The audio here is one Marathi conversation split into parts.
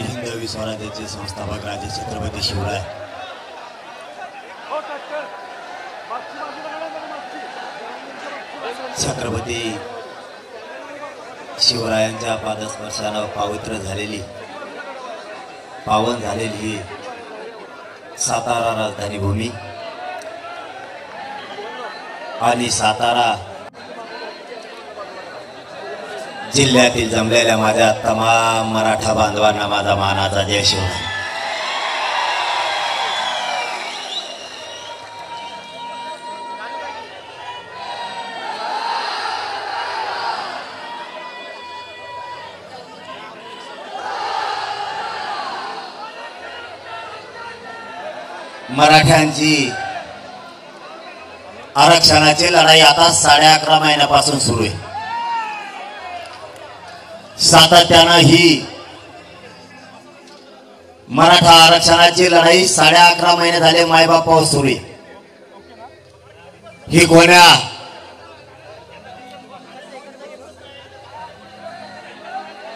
हिंदवी स्वराज्याचे संस्थापक राजे छत्रपती शिवराय छत्रपती शिवरायांच्या पादस्पर्शानं पवित्र झालेली पावन झालेली ही सातारा राजधानी भूमी आणि सातारा जिल्ह्यातील जमलेल्या माझ्या तमाम मराठा बांधवांना माझा मानाचा जय शिवराय। मराठ्यांची आरक्षणाची लढाई आता 11.5 महिन्यापासून सुरू आहे। सातत्यानं ही मराठा आरक्षणाची लढाई 11.5 महिने झाले मायबापावर सुरू आहे। ही कोण्या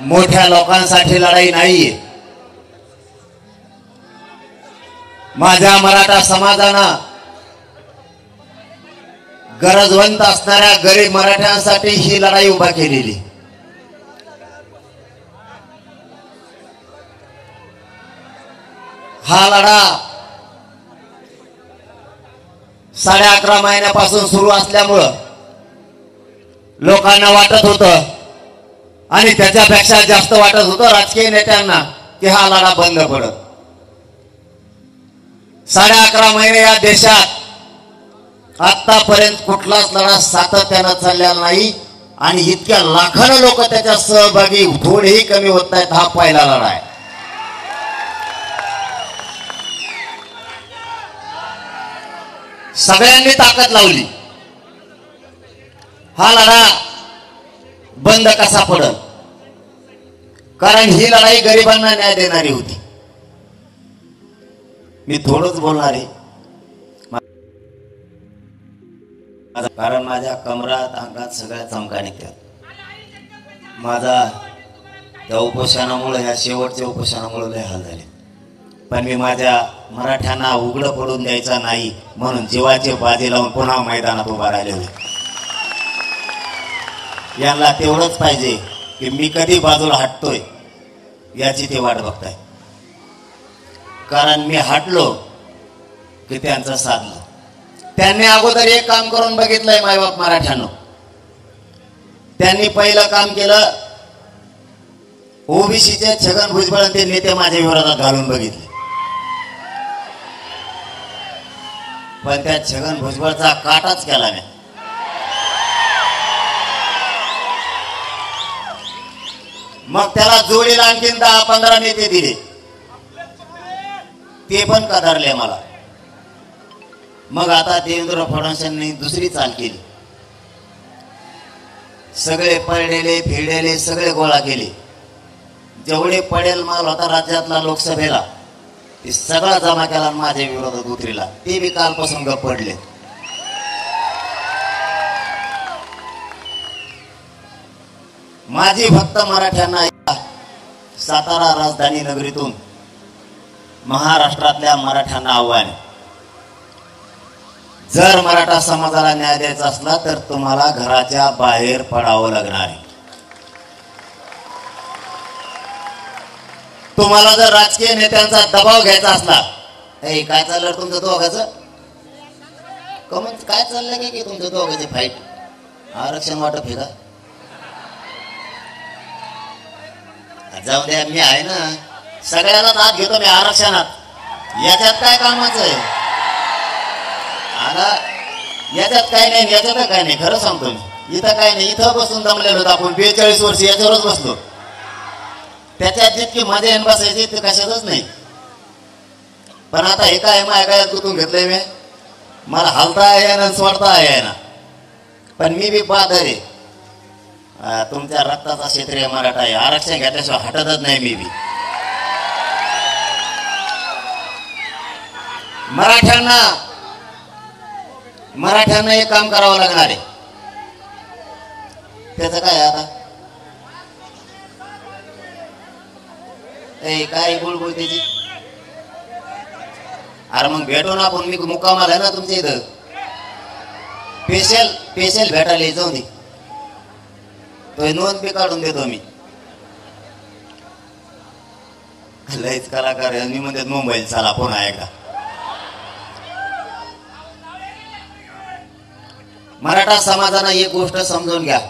मोठ्या लोकांसाठी लढाई नाहीये। माझ्या मराठा समाजानं गरजवंत असणाऱ्या गरीब मराठ्यांसाठी ही लढाई उभा केलेली। हा लढा 11.5 महिन्यापासून सुरू असल्यामुळं लोकांना वाटत होतं आणि त्याच्यापेक्षा जास्त वाटत होतं राजकीय नेत्यांना की हा लढा बंद पडत। 11.5 महिने या देशात आतापर्यंत कुठलाच लढा सातत्यानं चाललेला नाही आणि इतक्या लाखानं लोक त्याच्यात सहभागी थोडेही कमी होत नाहीत। हा पहिला लढा आहे। सगळ्यांनी ताकद लावली। हा लढा बंद कसा पडल, कारण ही लढाई गरिबांना न्याय देणारी होती। मी थोडंच बोलणार आहे कारण माझ्या कमरात अंगात सगळ्या चमका निघतात। माझा त्या उपोषणामुळे ह्या शेवटच्या उपोषणामुळे लय हाल झाले, पण मी माझ्या मराठ्यांना उघड पडून द्यायचा नाही म्हणून जीवाचे बाजी लावून पुन्हा मैदानात उभा राहिलेलो। यांना तेवढंच पाहिजे की मी कधी बाजूला हटतोय याची ते वाट बघताय, कारण मी हटलो की त्यांचं साधलं। त्यांनी अगोदर एक काम करून बघितलंय मायबाप मराठ्यानं। त्यांनी पहिलं काम केलं, ओबीसीचे छगन भुजबळ ते नेते माझ्या विरोधात घालून बघितले, पण त्या छगन भुजबळचा काटाच केला नाही। मग त्याला जोडीला आणखीन 10-15 नेते दिले, ते पण कदरले मला। मग आता देवेंद्र फडणवीसांनी दुसरी चाल केली, सगळे पडलेले फिरलेले सगळे गोळा केले। जेवढे पडेल माल होता राज्यातला लोकसभेला ते सगळा जमा केला, माझ्या विरोधात उतरीला। ते बी कालपासून गप्प पडले। माझी फक्त मराठ्यांना सातारा राजधानी नगरीतून महाराष्ट्रातल्या मराठ्यांना आव्हान, जर मराठा समाजाला न्याय द्यायचा असला तर तुम्हाला घराच्या बाहेर पडावं लागणार आहे। तुम्हाला जर राजकीय नेत्यांचा दबाव घ्यायचा असला, काय चाललं तुमचं दोघांचं, काय चाललंय की तुमचं दोघांचे फाईट, आरक्षण वाटप हे का? जाऊ द्या, मी आहे ना, सगळ्याला हात घेतो मी आरक्षणात। याच्यात काय कामाचं आहे? आता याच्यात काय नाही, याच्यात काय नाही, खरं सांगतो मी। इथं काय नाही, इथं बसून दमलेलो होतो आपण 42 वर्ष याच्यावरच बसलो। त्याच्यात जितकी मजा येऊन बसायची ते कशातच नाही। पण आता हे काय काय गुतून घेतलंय मी, मला हलता आहे ना सोडता आहे ना, पण मी बी बहादर आहे। तुमच्या रक्ताचा क्षेत्रीय मराठा आहे, आरक्षण घेतल्याशिवाय हटतच नाही मी बी। मराठ्यांना हे काम करावं लागणार आहे। त्याचं काय आता ए काय बुळबुळ त्याची. अरे मग भेटू ना आपण, मी मुक्कामाला आहे ना तुमच्या इथं. स्पेशल भेटायला जाऊ दे, तो नोंद बी काढून देतो मी. लयच कलाकार आहे. मी म्हणते मुंबईला चला पुन्हा एकदा. मराठा समाजानं एक गोष्ट समजून घ्या.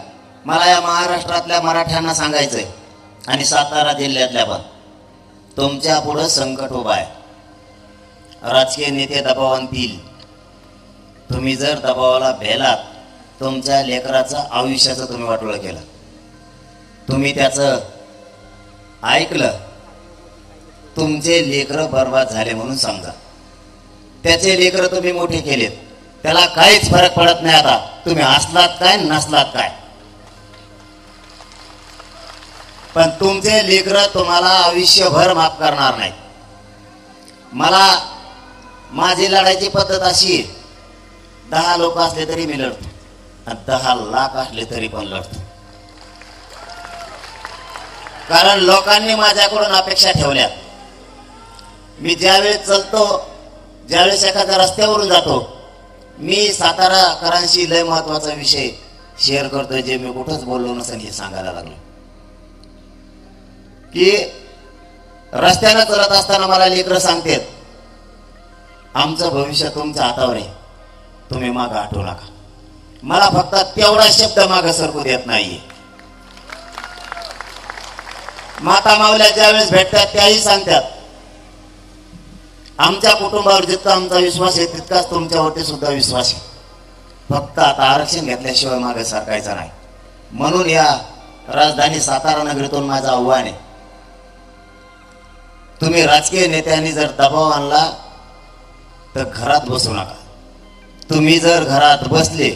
मला या महाराष्ट्रातल्या मराठ्यांना सांगायचंय आणि सातारा जिल्ह्यातल्या पण, तुमच्या पुढं संकट उभा आहे. राजकीय नेते दबावांतील, तुम्ही जर दबावाला भेलात, तुमच्या लेकराचं आयुष्याचं तुम्ही वाटोळं केलं, तुम्ही त्याचं ऐकलं, तुमचे लेकरं बर्बाद झाले म्हणून समजा. त्याचे लेकरं तुम्ही मोठे केलेत, त्याला काहीच फरक पडत नाही. आता तुम्ही असलात काय नसलात काय, पण तुमचे लेकरं तुम्हाला आयुष्यभर माफ करणार नाही. मला माझी लढायची पद्धत अशी आहे, 10 लोक असले तरी मी लढतो आणि 10 लाख असले तरी पण लढतो. कारण लोकांनी माझ्याकडून अपेक्षा ठेवल्या. मी ज्यावेळेस चलतो, ज्यावेळेस एखाद्या रस्त्यावरून जातो, मी साताराकरांशी लय महत्वाचा विषय शेअर करतोय, जे मी कुठंच बोललो नसेल हे सांगायला लागलो. की रस्त्यानं चलत असताना मला लेकरं सांगतात, आमचं भविष्य तुमच्या हातावर आहे, तुम्ही मागं हटू नका. मला फक्त तेवढा शब्द मागं सरकू देत नाहीये. माता मावल्या ज्यावेळेस भेटतात त्याही सांगतात, आमच्या कुटुंबावर जितका आमचा विश्वास आहे तितकाच तुमच्यावरती सुद्धा विश्वास आहे. फक्त आता आरक्षण घेतल्याशिवाय मागे सरकायचं नाही. म्हणून या राजधानी सातारा नगरीतून माझं आव्हान आहे, तुम्ही राजकीय नेत्यांनी जर दबाव आणला तर घरात बसू नका. तुम्ही जर घरात बसले,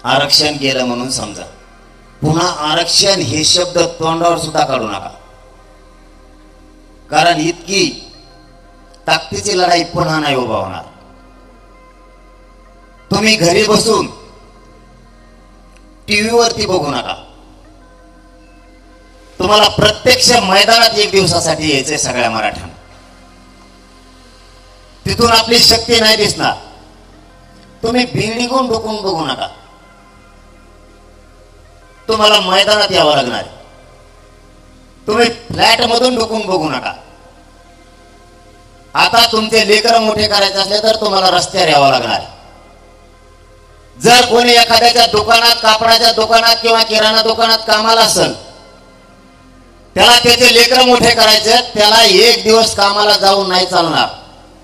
आरक्षण केलं म्हणून समजा, पुन्हा आरक्षण हे शब्द तोंडावर सुद्धा काढू नका. कारण इतकी ताकदीची लढाई पुन्हा नाही उभा होणार. तुम्ही घरी बसून टीव्हीवरती बघू नका. तुम्हाला प्रत्यक्ष मैदानात 1 दिवसासाठी यायचंय सगळ्या मराठ्यांना. तिथून आपली शक्ती नाही दिसणार. तुम्ही बिल्डिंगून डोकून बघू नका, तुम्हाला मैदानात यावं लागणार. तुम्ही फ्लॅट मधून डोकून बघू नका. आता तुमचे लेकरं मोठे करायचे असले तर तुम्हाला रस्त्यावर यावं लागणार. जर कोणी एखाद्याच्या दुकानात, कापडाच्या दुकानात किंवा किराणा दुकानात कामाला असेल, त्याला त्याचे लेकरं मोठे करायचे, त्याला 1 दिवस कामाला जाऊन नाही चालणार.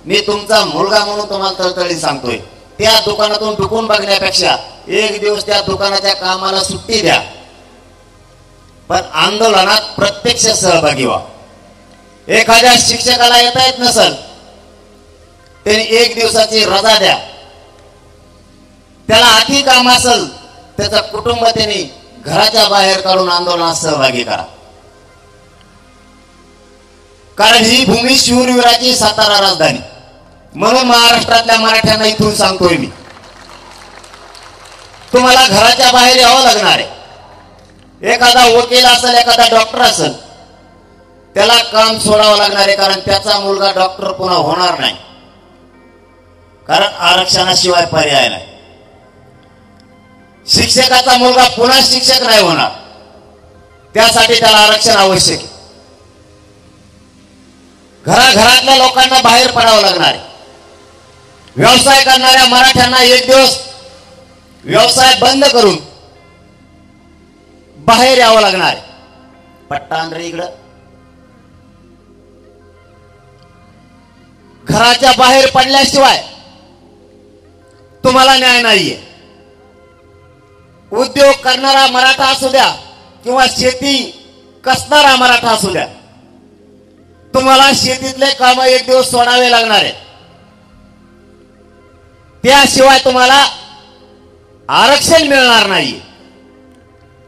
मी तुमचा मुलगा म्हणून तुम्हाला तळतळी सांगतोय, त्या दुकानातून डुकून बघण्यापेक्षा 1 दिवस त्या दुकानाच्या कामाला सुट्टी द्या, पण आंदोलनात प्रत्यक्ष सहभागी व्हा. एखाद्या शिक्षकाला येता येत नसेल, त्यांनी 1 दिवसाची रजा द्या. त्याला अति काम असेल, त्याचं कुटुंब त्यांनी घराच्या बाहेर काढून आंदोलनात सहभागी करा. कारण ही भूमी शूरवीराची सातारा राजधानी. म्हणून महाराष्ट्रातल्या मराठ्यांना इथून सांगतोय मी, तुम्हाला घराच्या बाहेर यावं लागणार आहे. एखादा वकील असेल, एखादा डॉक्टर असेल, त्याला काम सोडावं लागणार आहे. कारण त्याचा मुलगा डॉक्टर पुन्हा होणार नाही, कारण आरक्षणाशिवाय पर्याय नाही. शिक्षकाचा मुलगा पुन्हा शिक्षक नाही होणार, त्यासाठी त्याला आरक्षण आवश्यक आहे. घराघरातल्या लोकांना बाहेर पडावं लागणार आहे. व्यवसाय करणाऱ्या मराठ्यांना 1 दिवस व्यवसाय बंद करून बाहेर यावं लागणार आहे. पट्टान रे इकडं, घराच्या बाहेर पडल्याशिवाय तुम्हाला न्याय नाहीये. उद्योग करणारा मराठा असू द्या किंवा शेती कसणारा मराठा असू द्या, तुम्हाला शेतीतले काम 1 दिवस सोडावे लागणार आहे. त्याशिवाय तुम्हाला आरक्षण मिळणार नाही.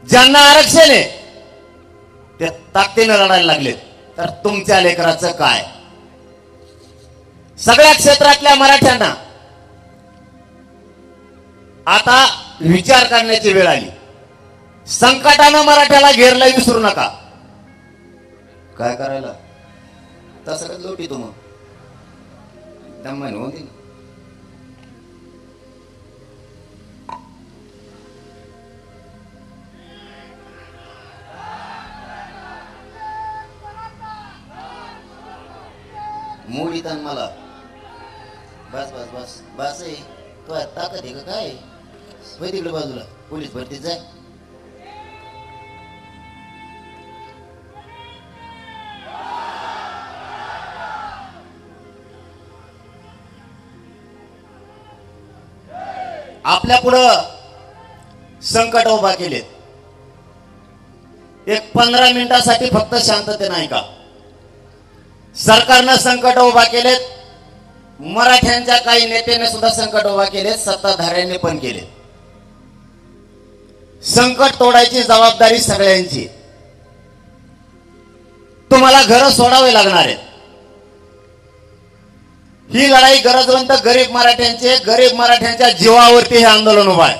ज्यांना आरक्षण आहे ते ताकदीने लढायला लागले, तर तुमच्या लेकराचं काय? सगळ्या क्षेत्रातल्या मराठ्यांना आता विचार करण्याची वेळ आली. संकटानं मराठ्याला घेरलं विसरू नका. काय करायला? तसं का लोटी तू मग दम्माने होती ना. मोडीत आण मला. बस बस बस बस आहे तो ताकद आहे का काय होय तिकडे बाजूला पोलीस भरतीत जाय. आपल्या पुढं संकट उभा केलेत. एक 15 मिनिटासाठी फक्त शांतते नाही का. सरकारनं संकट उभा केलेत. मराठ्यांच्या काही नेत्याने सुद्धा संकट उभा केलेत. सत्ताधाऱ्यांनी पण केले. संकट तोडायची जबाबदारी सगळ्यांची. तुम्हाला घर सोडावे लागणार आहेत. ही लढाई गरजवंत गरीब मराठ्यांच्या जीवावरती हे आंदोलन उभा आहे.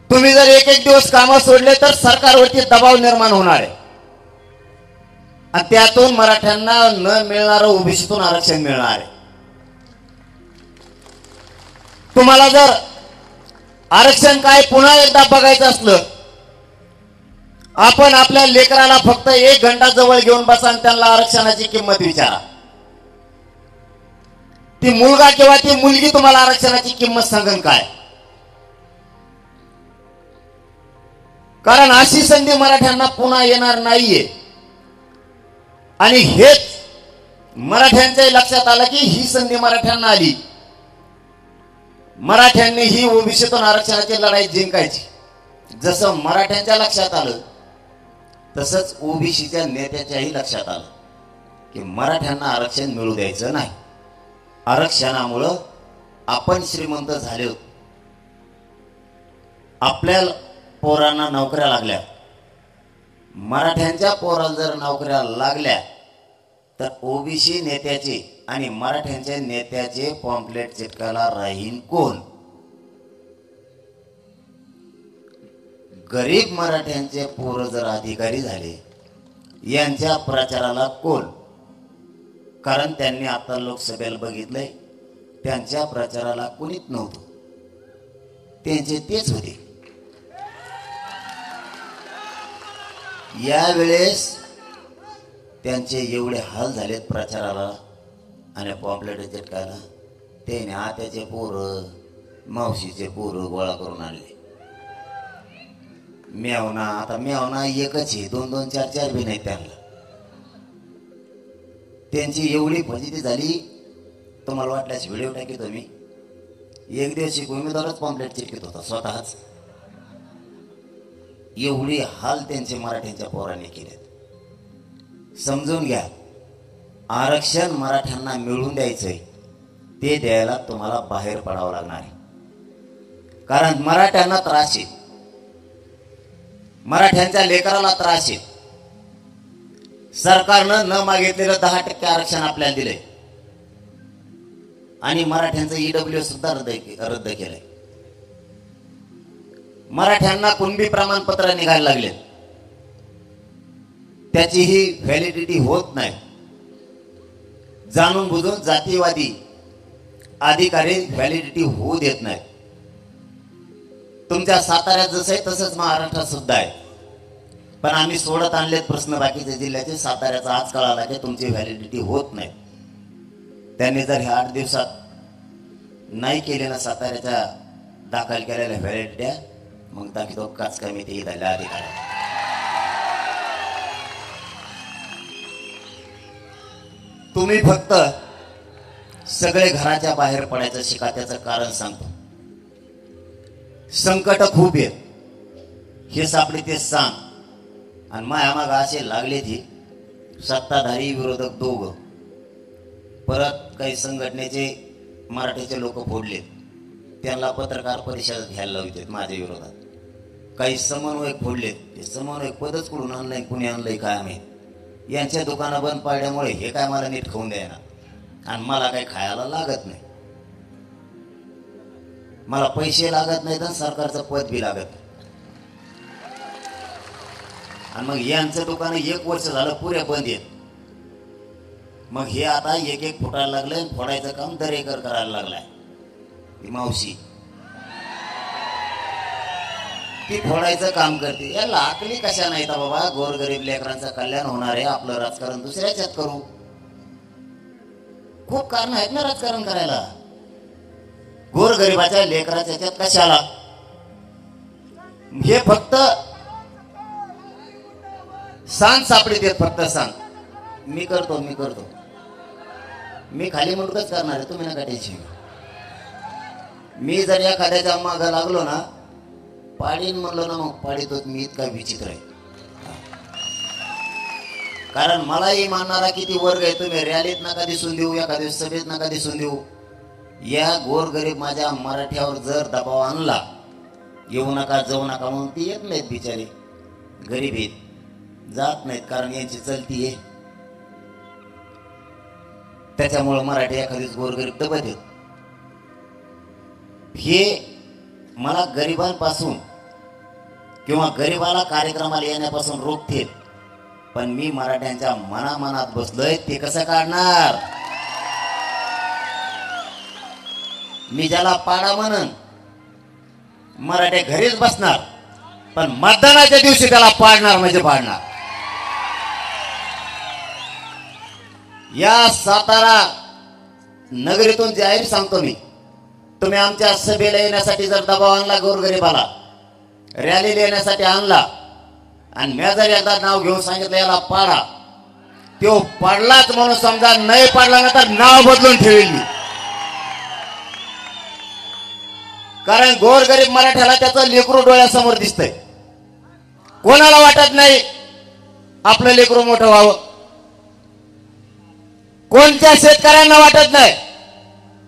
तुम्ही जर एक एक दिवस कामं सोडले तर सरकारवरती दबाव निर्माण होणार आहे आणि त्यातून मराठ्यांना न मिळणारं ओबीसीतून आरक्षण मिळणार आहे. तुम्हाला जर आरक्षण काय पुन्हा एकदा बघायचं असलं, आपण आपल्या लेकराला फक्त 1 घंटा जवळ घेऊन बसा आणि त्यांना आरक्षणाची किंमत विचारा. ती मुलगा किंवा ती मुलगी तुम्हाला आरक्षणाची किंमत सांगन काय. कारण अशी संधी मराठ्यांना पुन्हा येणार नाहीये. आणि हेच मराठ्यांच्या लक्षात आलं की ही संधी मराठ्यांना आली. मराठ्यांनी ही ओबीसीतून आरक्षणाची लढाई जिंकायची. जसं मराठ्यांच्या लक्षात आलं तसंच ओबीसीच्या नेत्याच्याही लक्षात आलं की मराठ्यांना आरक्षण मिळू द्यायचं नाही. आरक्षणामुळं आपण श्रीमंत झालो. आपल्या पोरांना नोकऱ्या लागल्या. मराठ्यांच्या पोराला जर नोकऱ्या लागल्या तर ओबीसी नेत्याचे आणि मराठ्यांच्या नेत्याचे पॉम्पलेट चिटकायला राहीन कोण. गरीब मराठ्यांचे पोरं जर अधिकारी झाले यांच्या प्रचाराला कोण. कारण त्यांनी आता लोकसभेला बघितलंय त्यांच्या प्रचाराला कोणीच नव्हतं. त्यांचे तेच होते. यावेळेस त्यांचे एवढे हाल झालेत प्रचाराला आणि पॉम्पलेट चिटकायला. त्याने आत्याचे पोरं मावशीचे पोरं गोळा करून आणले. मेवना आता मेवना एकच आहे. 2-2 4-4 बी नाही त्यांना. त्यांची एवढी फजिती झाली. तुम्हाला वाटल्यास व्हिडिओ टाकीतो मी. एक दिवशी उमेदवारच पॉम्पलेट चिटकीत होता स्वतःच. एवढी हाल त्यांचे मराठ्यांच्या पोरांनी केलेत. समजून घ्या. आरक्षण मराठ्यांना मिळवून द्यायचंय ते द्यायला तुम्हाला बाहेर पडावं लागणार आहे. कारण मराठ्यांना त्रास आहे. मराठ्यांच्या लेकराला त्रास आहे. सरकारनं न मागितलेलं 10% आरक्षण आपल्याला दिलंय आणि मराठ्यांचं ईडब्ल्यूएस सुद्धा रद्द केलंय. मराठ्यांना कुणबी प्रमाणपत्र निघायला लागले. त्याची ही व्हॅलिडिटी होत नाही. जाणून बुजून जातीवादी अधिकारी व्हॅलिडिटी होऊ देत नाही. तुमच्या साताऱ्यात जसं आहे तसंच महाराष्ट्रात सुद्धा आहे. पण आम्ही सोडत आणलेत प्रश्न बाकीच्या जिल्ह्याचे. साताऱ्याचा आज कळाला की तुमची व्हॅलिडिटी होत नाही. त्यांनी जर ह्या 8 दिवसात नाही केले ना साताऱ्याच्या दाखल केलेल्या व्हॅलिडिट्या मग दाखवतो काच कमिटी झाल्या अधिकार. तुम्ही फक्त सगळे घराच्या बाहेर पडायचं शिका. त्याचं कारण सांगतो. संकट खूप आहेत. हे सापडे ते सांग. आणि मायामाग असे लागले ती सत्ताधारी विरोधक दोघं. परत काही संघटनेचे मराठीचे लोक फोडलेत. त्यांना पत्रकार परिषद घ्यायला लावतात माझ्या विरोधात. काही समन्वयक फोडलेत. ते समन्वयक पदच कुठून आणलंय कुणी आणलंय काय माहित. यांच्या दुकानं बंद पाडल्यामुळे हे काय मला नीट खाऊन द्यायना आणि मला काही खायला लागत नाही. मला पैसे लागत नाहीत आणि सरकारचं पद बी लागत नाही. आणि मग यांचं दुकान 1 वर्ष झालं पुऱ्या बंद आहेत. मग हे आता एक एक फुटायला लागलंय, फोडायचं काम दरेकर करायला लागलाय. ती मावशी ती फोडायचं काम करते. याला आकली कशा नाही तर बाबा, गोरगरीब लेकरांचं कल्याण होणार आहे, आपलं राजकारण दुसऱ्या ह्याच्यात करू. खूप कारण आहेत ना राजकारण करायला. गोरगरिबाच्या लेकराच्या ह्याच्यात कशाला? हे फक्त सांग सापडीत येत, फक्त सांग. मी करतो मी खाली मुलगच करणार आहे, तुम्ही नका टेन्शन. मी जर एखाद्याच्या मागं लागलो ना, पाडीन म्हणलो ना, मग पाडीतोच मी. इतका विचित्र आहे. कारण मलाही मानणारा किती वर्ग आहे. तुम्ही रॅलीत नका दिसून देऊ, एखाद्या सभेत नका दिसून देऊ. या गोरगरीब माझ्या मराठ्यावर जर दबाव आणला, येऊ नका जाऊ नका म्हणून, ती येत नाहीत बिचारे. गरीब आहेत, जात नाहीत, कारण यांची चलती आहे. त्याच्यामुळं मराठी एखादीच गोरगरीब दबत येत. हे मला गरिबांपासून किंवा गरिबाला कार्यक्रमाला येण्यापासून रोखतील. पण मी मराठ्यांच्या मनामनात बसलोय, ते कसं काढणार? मी ज्याला पाडा म्हणन, मराठे घरीच बसणार, पण मतदानाच्या दिवशी त्याला पाडणार म्हणजे पाडणार. या सातारा नगरीतून जाहीर सांगतो मी, तुम्ही आमच्या सभेला येण्यासाठी जर दबाव आणला, गोरगरिबाला रॅलीला येण्यासाठी आणला, आणि मी जर एकदा नाव घेऊन सांगितलं याला पाडा, तो पाडलाच म्हणून समजा. नाही पाडला ना तर नाव बदलून ठेवेल मी. कारण गोरगरीब मराठ्याला त्याचं लेकरू डोळ्यासमोर दिसतंय. कोणाला वाटत नाही आपलं लेकरू मोठं व्हावं? कोणत्या शेतकऱ्यांना वाटत नाही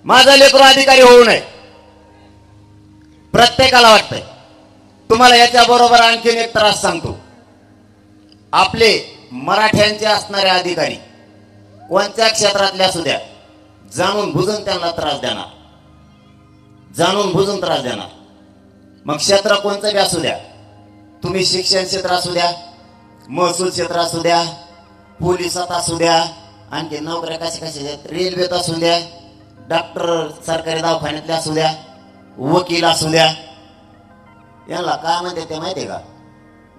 माझा लेकरू अधिकारी होऊ नये? प्रत्येकाला वाटतंय. तुम्हाला याच्या बरोबर आणखीन एक त्रास सांगतो. आपले मराठ्यांचे असणारे अधिकारी कोणत्या क्षेत्रातले असू द्या, जाणून बुजून त्यांना त्रास देणार, जाणून बुजून त्रास देणार. मग क्षेत्र कोणतं बी असू द्या, तुम्ही शिक्षण क्षेत्र असू द्या, महसूल क्षेत्र असू द्या, पोलिसात असू द्या, आणखी नोकऱ्या कशा कशा, रेल्वेत असू द्या, डॉक्टर सरकारी दवाखान्यातले असू द्या, वकील असू द्या, याला काय म्हणते ते माहिती का?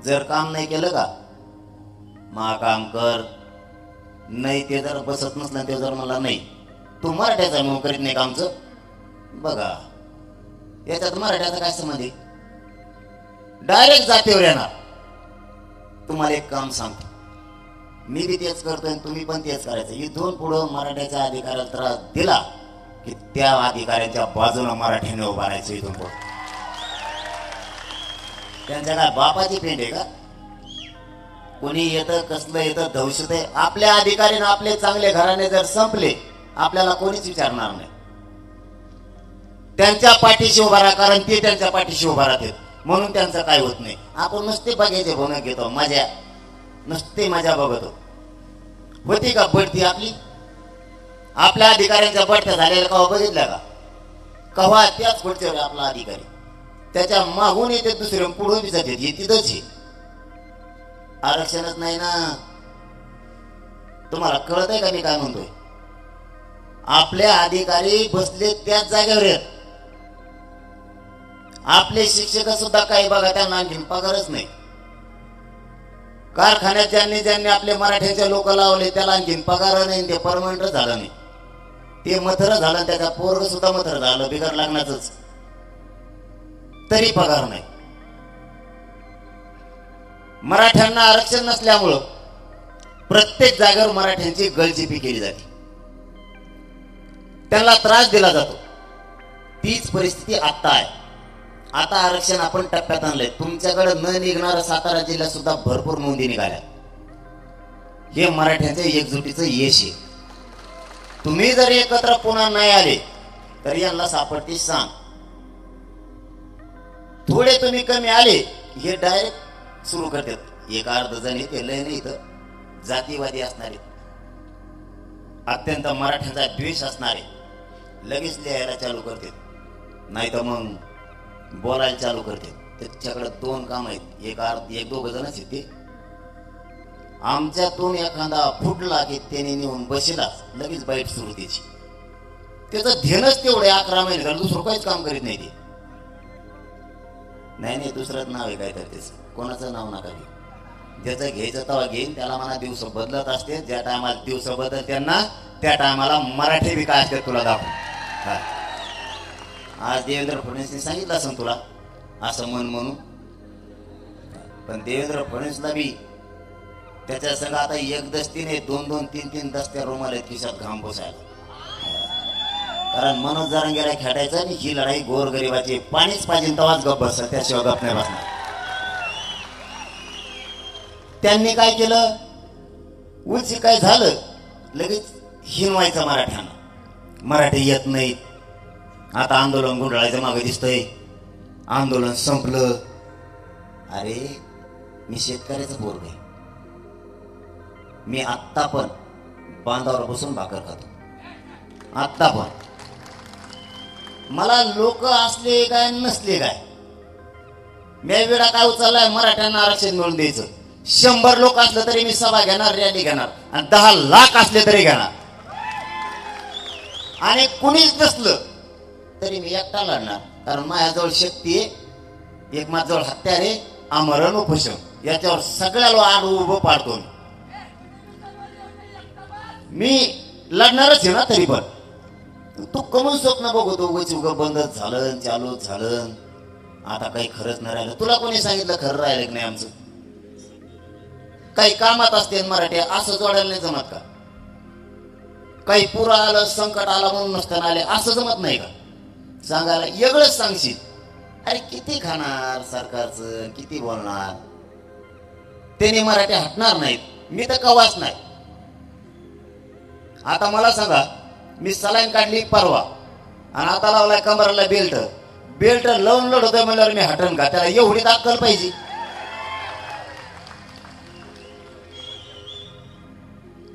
जर काम नाही केलं का, मा काम कर, नाही ते जर बसत नसलं, ते जर मला नाही तू मराठ्याचा म्हणून करीत नाही कामचं, बघा याच्यात मराठ्याचा काय संबंध आहे? डायरेक्ट जातीवर येणार. तुम्हाला एक काम सांगतो, मी बी तेच करतोय, तुम्ही पण तेच करायचं. इथून पुढं मराठ्याच्या अधिकाऱ्याला त्रास दिला की त्या अधिकाऱ्यांच्या बाजूला मराठ्याने उभा राहायचं. इथून पुढं त्यांच्या काय बापाची पेंड आहे का? कोणी येतं कसलं येतं दहशत आहे. आपल्या अधिकारीने आपले चांगले घराणे जर संपले, आपल्याला कोणीच विचारणार नाही. त्यांच्या पाठीशी उभा राहा, कारण ते त्यांच्या पाठीशी उभा राहतात म्हणून त्यांचं काय होत नाही. आपण नुसते बघायचे भूमिका घेतो, मजा नुसते मजा बघतो. होती का बढती आपली? आपल्या अधिकाऱ्यांच्या बढत्या झालेल्या कवा बघितल्या का? कवा त्याच पुढच्या आपला अधिकारी त्याच्या मागून येते, दुसरे पुढे बी जाते, हे तिथंच आहे. आरक्षणच नाही ना. तुम्हाला कळत आहे का मी काय म्हणतोय? आपले अधिकारी बसले त्याच जागेवर आहेत. आपले शिक्षक सुद्धा काही बघा, त्यांना आणखीन पगारच नाही. कारखान्यात ज्यांनी ज्यांनी आपले मराठ्याचे लोक लावले त्याला आणखीन पगार नाही, ते परमनंट झालं नाही. ते मथर झालं, त्याचा पोरग सुद्धा मथर झालं बिगर लागण्याच, तरी पगार नाही. मराठ्यांना आरक्षण नसल्यामुळं प्रत्येक जागेवर मराठ्यांची गळचेपी केली जाते, त्यांना त्रास दिला जातो. तीच परिस्थिती आता आहे. आता आरक्षण आपण टप्प्यात आणलंय. तुमच्याकडे न निघणारा सातारा जिल्ह्यात सुद्धा भरपूर नोंदी निघाल्या. हे मराठ्यांच्या एकजुटीचं यश आहे. तुम्ही जर एकत्र पुन्हा नाही आले तर यांना सापडती सांग. थोडे तुम्ही कमी आले, हे डायरेक्ट सुरू करतात. एक अर्ध जण येते, लय नाही, इथं जातीवादी असणारे, अत्यंत मराठ्यांचा द्वेष असणारे लगेच लिहायला चालू करतात, नाही तर मग बोलायला चालू करतात. त्याच्याकडे दोन काम आहेत. एक दोघ जणच येते, आमच्यातून एखादा फुटला की त्याने नेऊन बसला लगेच बाईट सुरू त्याची. त्याचं ध्येनच तेवढे 11 महिने झालं, दुसरं काहीच काम करीत नाही ते. नाही दुसरंच नाव आहे काय तर त्याचं, कोणाचं नाव नका घेऊ. ज्याचं घ्यायचं तेव्हा घेईन, त्याला म्हणा दिवस बदलत असते. ज्या टायमाला दिवस बदलत त्यांना त्या टायमाला मराठी बी काय असते तुला दाखव. आज देवेंद्र फडणवीसने सांगितलं असं तुला असं म्हणून, पण देवेंद्र फडणवीसला बी त्याच्या संग आता एक दस्तीने 2-2, 3-3 दस्त्या रुमाल आहेत खिशात घाम बसायला. कारण मनोज जरांगेला खेटायचं आणि ही लढाई गोरगरिबाची. पाणीच पाहिजे तेव्हाच गप बस, त्याशिवाय गप नाही बसणार. त्यांनी काय केलं, उलची काय झालं लगेच हिनवायचं मराठ्यानं. मराठी येत नाहीत, आता आंदोलन गुंडाळायचं मागे दिसतंय, आंदोलन संपलं. अरे मी शेतकऱ्याचं पोरग आहे, मी आत्ता पण बांधावर बसून भाकर खातो. आत्ता पण मला लोक असले काय नसले काय, मी वेळा काय उचललाय मराठ्यांना आरक्षण मिळून द्यायचं. 100 लोक असले तरी मी सभा घेणार, रॅली घेणार, आणि 10 लाख असले तरी घेणार. आणि कुणीच नसलं तरी मी एकटा लढणार. कारण माझ्याजवळ शक्ती आहे, एक माझ्याजवळ हत्यार आहे, आमरण उपोषण. याच्यावर सगळ्याला आड उभं पाडतो मी लढणारच आहे ना. तरी पण तू कमून स्वप्न बघतो उगाच उगा बंद झालं, चालू झालं, आता काही खरंच नाही राहिलं. तुला कोणी सांगितलं खरं राहिलं की नाही? आमचं काही कामात असते मराठी असं जोडायला नाही जमत का? काही पुरा आलं, संकट आलं म्हणून नसताना आले असं जमत नाही का? सांगायला वेगळंच सांगशील. अरे किती खाणार सरकारचं, किती बोलणार? त्यांनी मराठी हटणार नाहीत, मी तर कवाच नाही. आता मला सांगा, मी सलाईन काढली परवा आणि आता लावलाय कमराला बेल्ट. बेल्ट लावून लढतोय म्हणल्यावर मी हटन का? त्याला एवढी अक्कल पाहिजे.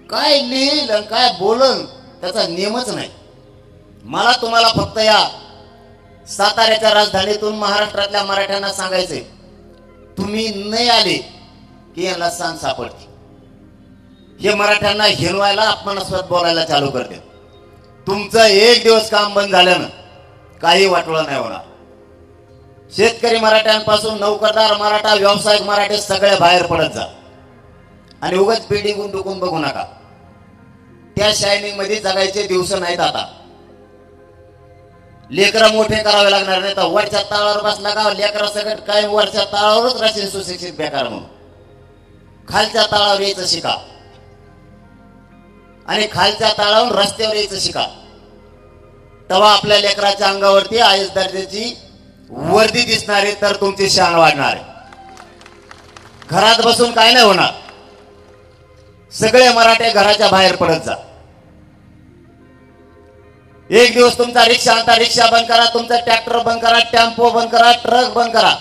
काय लिहिल काय बोलन त्याचा नियमच नाही. मला तुम्हाला फक्त या साताऱ्याच्या राजधानीतून महाराष्ट्रातल्या मराठ्यांना सांगायचंय, तुम्ही नाही आले की यांना सांग सापडते. हे मराठ्यांना हिरवायला अपमानास्पद बोलायला चालू करते. तुमचं एक दिवस काम बंद झाल्यानं काही वाटोळं नाही होणार. शेतकरी मराठ्यांपासून नोकरदार मराठा, व्यावसायिक मराठे सगळे बाहेर पडत जा आणि उगाच बिल्डिंग डुकून बघू नका. त्या शायनिंग मध्ये जगायचे दिवस नाहीत आता. लेकरं मोठे करावे लागणार नाही तर वरच्या ताळावर बसला का लेकरा सगळं काय वरच्या ताळावरच राहतील सुशिक्षित बेकार म्हणून. खालच्या ताळावर यायचं शिका आणि खालच्या ताळावरून रस्त्यावर यायचं शिका. तेव्हा आपल्या लेकराच्या अंगावरती आयस दर्जाची वर्दी दिसणार आहे, तर तुमची शान वाढणार आहे. घरात बसून काय नाही होणार. सगळे मराठे घराच्या बाहेर पडत जा. एक दिवस तुमचा रिक्षा आणता रिक्षा बंद करा, तुमचा ट्रॅक्टर बंद करा, टेम्पो बंद करा, ट्रक बंद करा.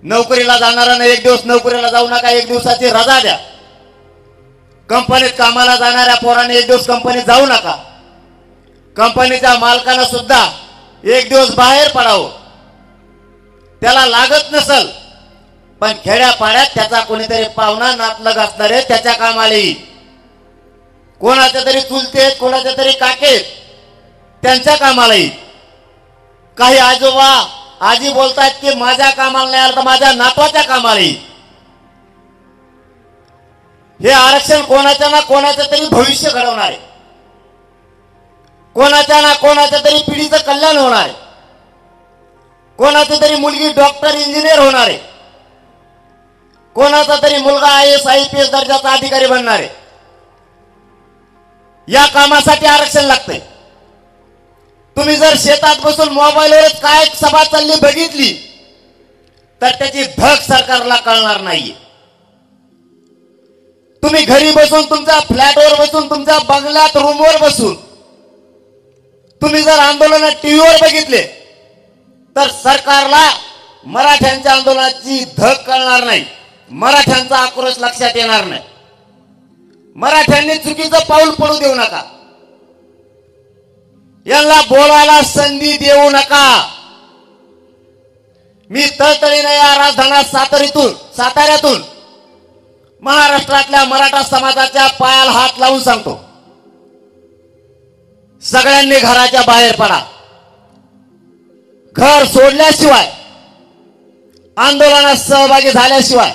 नोकरीला जाणाऱ्यांना एक दिवस नोकरीला जाऊ नका, एक दिवसाची रजा द्या. कंपनीत कामाला जाणाऱ्या पोराने एक दिवस कंपनीत जाऊ नका. कंपनीच्या मालकानं सुद्धा एक दिवस बाहेर पडावं. त्याला लागत नसल पण खेड्यापाड्यात त्याचा कोणीतरी पाहुणा नातलग असणारे त्याच्या कामाला येईल. कोणाच्या तरी चुलते, कोणाच्या तरी काके त्यांच्या कामाला येईल. काही आजोबा आजी बोलतात की माझ्या कामाला नाही आलं तर माझ्या नातवाच्या कामाला येईल. हे आरक्षण कोणाच्या ना कोणाचं तरी भविष्य घडवणार आहे. कोणाच्या ना कोणाच्या तरी पिढीचं कल्याण होणार आहे. कोणाची तरी मुलगी डॉक्टर इंजिनियर होणार आहे. कोणाचा तरी मुलगा IAS IPS दर्जाचा अधिकारी बनणार आहे. या कामासाठी आरक्षण लागतंय. तुम्ही जर शेतात बसून मोबाईलवरच काय सभा चालली बघितली तर त्याची धग सरकारला कळणार नाहीये. तुम्ही घरी बसून, तुमच्या फ्लॅटवर बसून, तुमच्या बंगल्यात रूमवर बसून तुम्ही जर आंदोलन टीव्हीवर बघितले तर सरकारला मराठ्यांच्या आंदोलनाची धग कळणार नाही, मराठ्यांचा आक्रोश लक्षात येणार नाही. मराठ्यांनी चुकीचं पाऊल पडू देऊ नका. यांना बोलायला संधी देऊ नका. मी तळतळीने या राजधानी साताऱ्यातून महाराष्ट्रातल्या मराठा समाजाच्या पायाला हात लावून सांगतो, सगळ्यांनी घराच्या बाहेर पडा. घर सोडल्याशिवाय, आंदोलनात सहभागी झाल्याशिवाय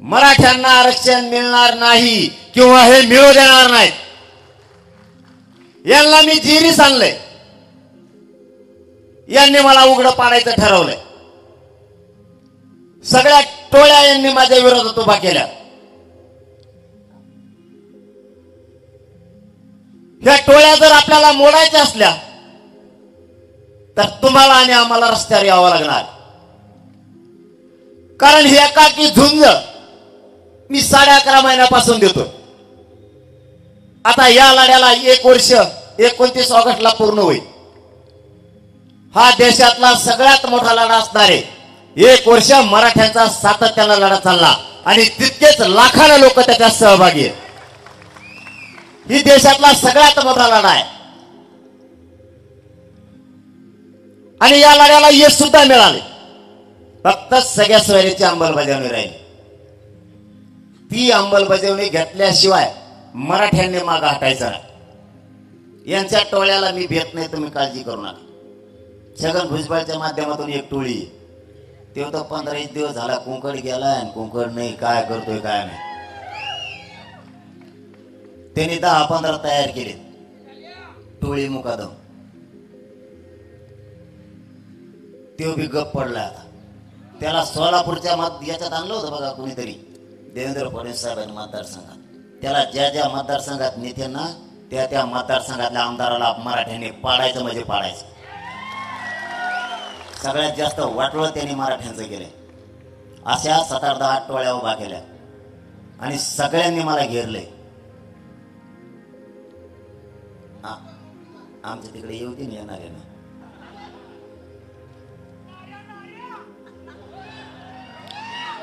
मराठ्यांना आरक्षण मिळणार नाही किंवा हे मिळू देणार नाहीत. यांना मी जिरीस आणलंय, यांनी मला उघडं पाडायचं ठरवलंय. सगळ्या टोळ्या यांनी माझ्या विरोधात उभा केल्या. ह्या टोळ्या जर आपल्याला मोडायच्या असल्या तर तुम्हाला आणि आम्हाला रस्त्यावर यावं लागणार. कारण ही एकाकी झुंज मी 11.5 महिन्यापासून देतो. आता या लढ्याला 1 वर्ष 29 ऑगस्टला पूर्ण होईल. हा देशातला सगळ्यात मोठा लढा असणार आहे. 1 वर्ष मराठ्यांचा सातत्यानं लढा चालला आणि तितकेच लाखांना लोक त्याच्यात सहभागी आहेत. ही देशातला सगळ्यात मोठा लढा आहे आणि या लढ्याला यश सुद्धा मिळाले. फक्त सगळ्या सोयरीची अंमलबजावणी राहील. ती अंमलबजावणी घेतल्याशिवाय मराठ्यांनी मागे हटायचं नाही. यांच्या टोळ्याला मी भेट नाही, तुम्ही काळजी करू नका. छगन भुजबळच्या माध्यमातून एक टोळी, ते तर 15 दिवस झाला कुंकड गेला आणि कुंकड नाही, काय करतोय काय नाही. त्यांनी 10-15 तयार केले टोळी मुकादम. तो बी गप पडला. आता त्याला सोलापूरच्या याच्यात आणलं होतं बघा कुणीतरी, देवेंद्र फडणवीस साहेबांनी मतदारसंघात. त्याला ज्या मतदारसंघात नेते ना त्या मतदारसंघातल्या आमदाराला मराठ्यांनी पाडायचं म्हणजे पाडायचं. सगळ्यात जास्त वाटोळं त्यांनी मराठ्यांचं केलंय. अशा 7-8 टोळ्या उभा केल्या आणि सगळ्यांनी मला घेरलंय. आमच्या तिकडे येऊ दे, येणार आहे ना.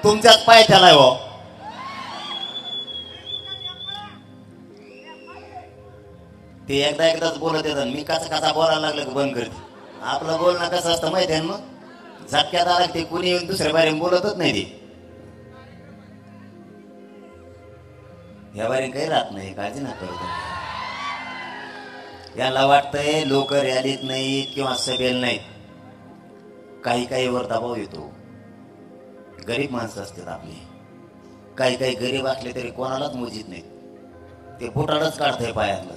तुमच्याच पाय त्याला हो. ते एकदाच बोलत येतात, मी कसा बोलायला लागलं की बंद करते. आपलं बोलणं कसं असतं माहिती आहे ना, मग झटक्यात आला ते कुणी येऊन दुसऱ्या बारी बोलतच नाही. ते ह्या बारी काही राहत नाही, काळजी ना करतो. याला वाटतंय लोक रॅलीत नाहीत किंवा सभेल नाहीत. काही वर दबाव येतो. गरीब माणसं असतात आपली. काही गरीब असले तरी कोणालाच मोजीत नाहीत. ते पोटाडच काढतंय पायातलं.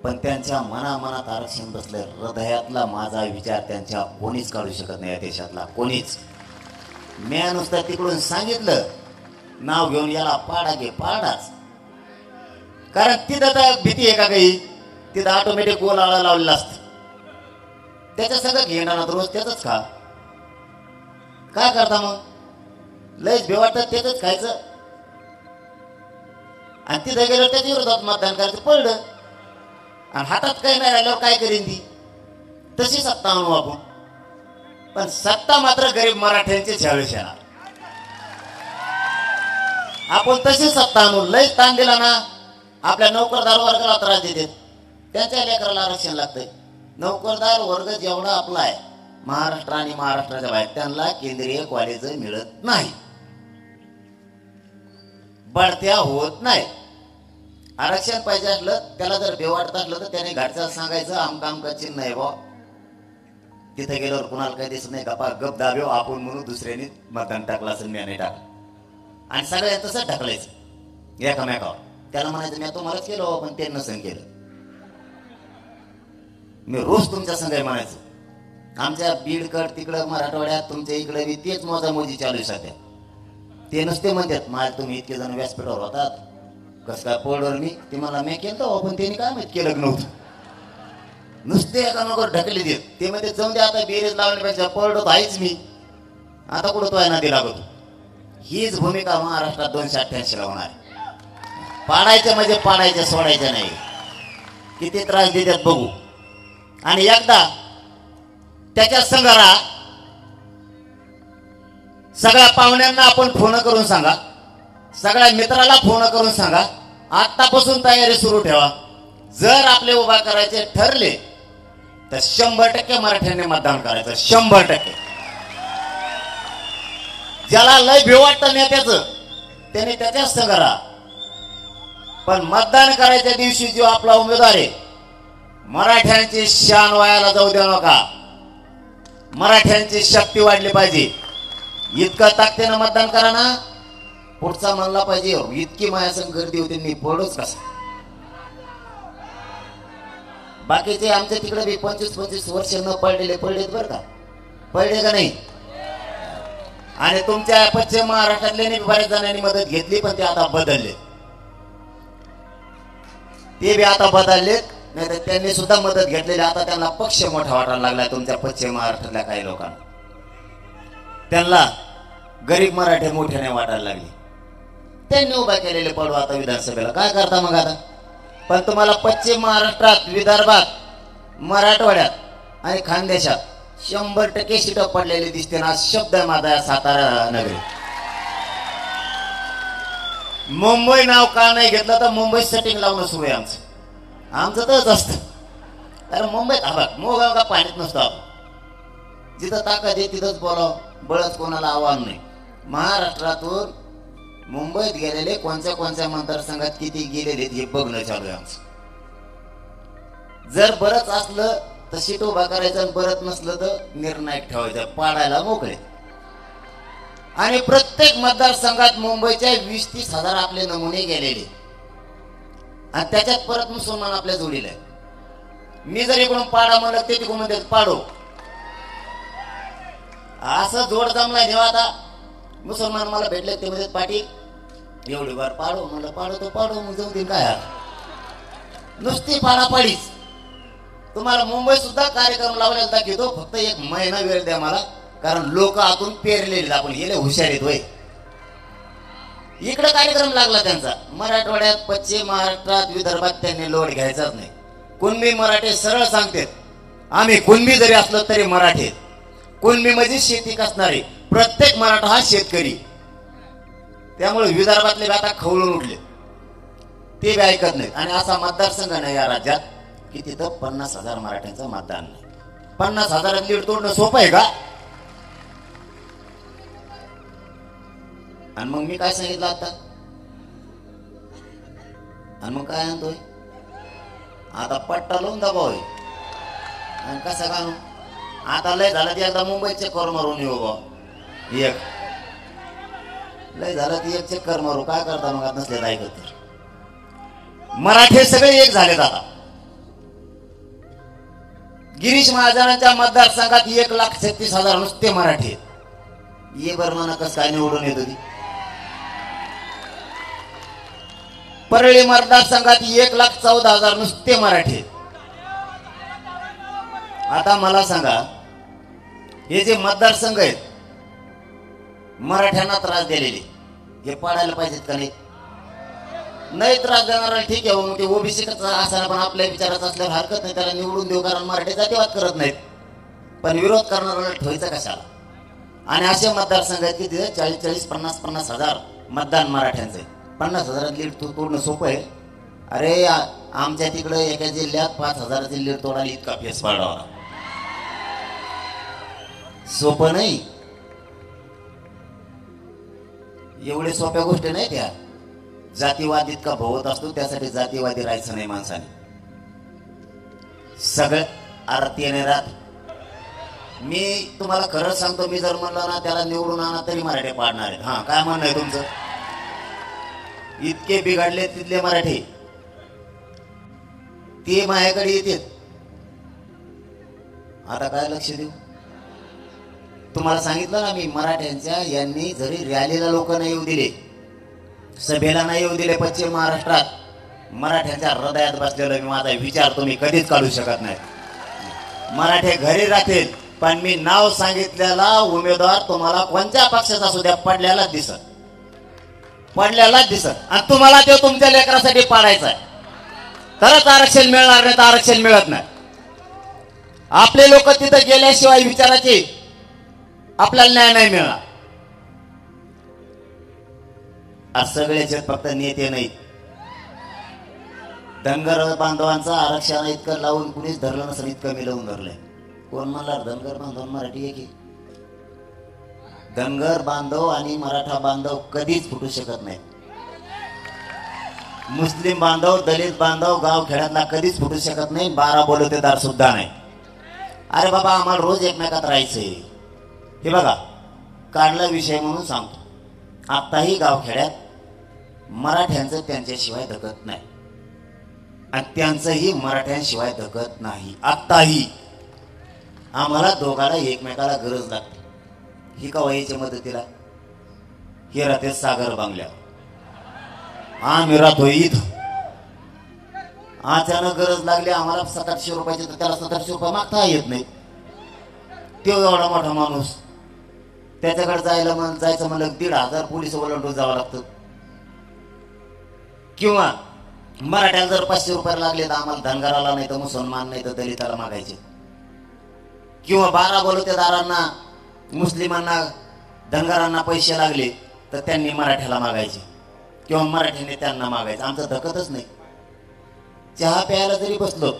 पण त्यांच्या मनात आरक्षण बसलंय. हृदयातला माझा विचार त्यांच्या कोणीच काढू शकत नाही. या देशातला कोणीच. मी नुसतं तिकडून सांगितलं, नाव घेऊन याला पाडा घे, पाडाच. कारण तिथं तर भीती आहे का काही? तिथं ऑटोमॅटिक गोल आळा लावलेला असतं. त्याच्या सगळं घेणार रोज त्याच खा. काय करता मग? लयच बेवाटत त्याच खायचं आणि तिथं गेलं त्याच्या विरोधात मतदान करायचं. पडलं आणि हातात काही नाही राहिल्यावर काय करीन ती? तशी सत्ता आणू आपण. पण सत्ता मात्र गरीब मराठ्यांची छावेश येणार. आपण तशी सत्ता आणू. लयच ताण दिला ना, आपल्या नोकरदार वर्गाला त्रास देतात. त्यांच्या लेकराला आरक्षण लागतंय. नोकरदार वर्ग जेवढा आपला आहे महाराष्ट्र आणि महाराष्ट्राच्या बाहेर, त्यांना केंद्रीय कॉलेज मिळत नाही, बढत्या होत नाही. आरक्षण पाहिजे असलं, त्याला जर बेवाटत असलं तर त्याने घरच्या सांगायचं आमका चिन्ह नाही बा. तिथे गेल्यावर कुणाला काही दिसत नाही, गप्पा गप दाब्यो आपण म्हणून दुसऱ्याने मतदान टाकलं असेल, मी नाही टाकलं. आणि सगळ्या तसंच ढकलायचं एकामेकावर. त्याला म्हणायचं मी तुम्हालाच केलं पण ते नसेल केलं. मी रोज तुमच्या संघ म्हणायचं. आमच्या बीडकड तिकडं मराठवाड्यात तुमच्या इकडे बी तेच मोजामोजी चालू आहे सध्या. ते नुसते म्हणतात माझ्या तुम्ही इतके जण व्यासपीठावर होतात, कसं काय पडवर मी ते मला मी केलं पण त्यांनी काय माहित केलं नव्हतं. नुसते एकामेकावर ढकले देत. ते म्हणजे जाऊन दे आता बेरेज लावण्यापेक्षा पडत आहेच मी, आता कुठं तो आहे ना दिला बघतो. हीच भूमिका महाराष्ट्रात 288 ला होणार. पाडायचं म्हणजे पाडायचं, सोडायचं नाही. किती त्रास देतात बघू. आणि एकदा त्याच्या संघाला सगळ्या पाहुण्यांना आपण फोन करून सांगा, सगळ्या मित्राला फोन करून सांगा, आतापासून तयारी सुरू ठेवा. जर आपले उभा करायचे ठरले तर 100% मराठ्यांनी मतदान करायचं. 100%. ज्याला लय भीव वाटतं नेत्याचं त्याने त्याच्याच करा, पण मतदान करायच्या दिवशी जो आपला उमेदवार आहे मराठ्यांची शान वायाला जाऊ देऊ नका. मराठ्यांची शक्ती वाढली पाहिजे. इतकं ताकदीनं मतदान करा ना, पुढचा म्हणला पाहिजे इतकी मायासंग गर्दी होती मी पडूच कसा. बाकीचे आमच्या तिकडे बी 25-25 वर्ष न पडलेले पडलेत बरं का, पडले का नाही. आणि तुमच्या पश्चिम महाराष्ट्रातल्या बऱ्याच जणांनी मदत घेतली, पण ते आता बदलले. ते बी आता बदललेत, नाही तर त्यांनी सुद्धा मदत घेतलेली. आता त्यांना पक्ष मोठा वाटायला लागला तुमच्या पश्चिम महाराष्ट्रातल्या काही लोकांना. त्यांना गरीब मराठे मोठे नाही वाटायला लागले. त्यांनी उभा केलेले पडू आता विधानसभेला. काय करता मग आता. पण तुम्हाला पश्चिम महाराष्ट्रात, विदर्भात, मराठवाड्यात आणि खानदेशात 100% सीट पडलेली दिसते ना. शब्द आहे माझा सातारा नगरी. मुंबई नाव का नाही घेतलं तर मुंबई सेटिंग लावणं सुरू आहे आमचं तच असतं. कारण मुंबईत हवा मोगाव का पाण्यात नसतो. आपण जिथं ताकद आहे तिथंच बोलावं, बळच कोणाला आव्हान नाही. महाराष्ट्रातून मुंबईत गेलेले कोणत्या मतदारसंघात किती गेलेले हे बघणं चालू आहे आमचं. जर बरंच असलं तर सीट उभा करायचं आणि बरंच नसलं तर निर्णायक ठेवायचं, पाडायला मोकळे. आणि प्रत्येक मतदारसंघात मुंबईच्या 20-30 हजार आपले नमुने गेलेले आणि त्याच्यात परत मुसलमान आपल्या जोडीला आहे. मी जर इकडून पाडा म्हणलं ते तिकडून म्हणते पाडो, असं जोड जमला जेव्हा. आता मुसलमान मला भेटले ते म्हणजे पाटील एवढी बार पाडो म्हणलं, पाडो तो पाडो मग जाऊ दे काय नुसती पाडापाडीच. तुम्हाला मुंबई सुद्धा कार्यक्रम लावलेला दाखवतो, फक्त 1 महिना वेळ द्या मला, कारण लोक आतून पेरलेले. आपण गेले हुशार आहेत होय. इकडे कार्यक्रम लागला त्यांचा. मराठवाड्यात, पश्चिम महाराष्ट्रात, विदर्भात त्यांनी लोड घ्यायचाच नाही. कुणबी मराठे सरळ सांगतात, आम्ही कुणबी जरी असलो तरी मराठे. कुणबी म्हणजे शेती कसणारे. प्रत्येक मराठा हा शेतकरी. त्यामुळे विदर्भातले आता खवळून उठले, ते बी ऐकत नाहीत. आणि असा मतदारसंघ नाही या राज्यात की तिथं 50,000 मराठ्यांचं मतदान नाही. 50,000 लीड तोडणं सोपं आहे का. आणि मग मी काय सांगितलं आता, आणि मग काय आणतोय आता पट्टा लावून दबावय. आणि कसं का आता लय झालं ती एकदा मुंबईत चक्कर मारून येऊ बा. एक लय झालं ती एक चक्कर मारू. काय करता मग आता नसले ऐकत तर. मराठे सगळे एक झालेत आता. गिरीश महाजनांच्या मतदारसंघात 1,36,000 नुसते मराठी. ये बर्माना कसं काय निवडून येत होती. परळी मतदारसंघात 1,14,000 नुसते मराठी. आता मला सांगा, हे जे मतदारसंघ आहेत मराठ्यांना त्रास दिलेले, हे पाडायला पाहिजेत का नाही. नाही त्रास देणारा ठीक आहे, मग ते ओबीसी असताना पण आपल्या विचाराचं असल्यावर हरकत नाही, त्याला निवडून देऊ. कारण मराठी जातीवाद करत नाहीत. पण विरोध करणाऱ्याला ठेवायचं कशाला. आणि असे मतदारसंघ आहेत की तिथे 40-40, 50-50 हजार मतदान मराठ्यांचं आहे. 50,000 लीड तोडणं सोपं आहे. अरे आमच्या तिकडे एका जिल्ह्यात 5,000ची लीड तोडायला इतका फेस पाडावा सोपं नाही. एवढे सोप्या गोष्टी नाही त्या. जातीवाद इतका भोवत असतो, त्यासाठी जातीवादी राहायचं नाही माणसाने. सगळं आरतीने राहत. मी तुम्हाला खरं सांगतो, मी जर म्हणलं ना त्याला निवडून आणा तरी मराठी पाडणार आहेत. हा काय म्हणणं आहे तुमचं. इतके बिघडले तिथले मराठी, ते माझ्याकडे येतात. आता काय लक्ष देऊ. तुम्हाला सांगितलं ना मी, मराठ्यांच्या यांनी जरी रॅलीला लोक नाही येऊ दिले, सभेला नाही येऊ दिले पश्चिम महाराष्ट्रात, मराठ्यांच्या हृदयात बसलेला मी माझा विचार तुम्ही कधीच काढू शकत नाही. मराठे घरी राहतील, पण मी नाव सांगितलेला उमेदवार तुम्हाला कोणत्या पक्षाचा सुद्धा पडल्यालाच दिसत, पडल्यालाच दिसत. आणि तुम्हाला ते तुमच्या लेकरासाठी पाडायचं आहे तरच आरक्षण मिळणार, नाही तर आरक्षण मिळत नाही. आपले लोक तिथं गेल्याशिवाय विचाराचे आपल्याला न्याय नाही मिळणार. आज सगळ्याचे फक्त नेते नाहीत. धनगर बांधवांचं आरक्षण इतकं लावून कुणीच धरलं नसेल, इतकं मी लावून धरलंय. कोण म्हणणार धनगर बांधव मराठी आहे की. धनगर बांधव आणि मराठा बांधव कधीच फुटू शकत नाही. मुस्लिम बांधव, दलित बांधव गावखेड्यातला कधीच फुटू शकत नाही. 12 बोलतेदार सुद्धा नाही. अरे बाबा, आम्हाला रोज एकमेकात राहायचंय. हे बघा, काढला विषय म्हणून सांगतो. आताही गावखेड्यात मराठ्यांचं त्यांच्याशिवाय धकत नाही आणि त्यांचंही मराठ्यांशिवाय धकत नाही. आत्ताही आम्हाला दोघाला एकमेकाला गरज लागते. ही का वयाच्या मदतीला हे राहते सागर बांगल्या, आम्ही राहतोय इथं. अचानक गरज लागली आम्हाला 700-800 रुपयाची, तर त्याला 700 रुपये मागता येत नाही. तो एवढा मोठा माणूस, त्याच्याकडे जायचं म्हणलं 1,500 पोलीस ओलांडून जावं लागतं. किंवा मराठ्याला जर 500 रुपये लागले तर आम्हाला धनगराला नाही तर मुसलमान नाही तर दलिताला मागायचे. किंवा 12 बोलतेदारांना, मुस्लिमांना, धनगरांना पैसे लागले तर त्यांनी मराठ्याला मागायचे किंवा मराठ्याने त्यांना मागायचं. आमचं धकतच नाही. चहा प्यायला जरी बसलो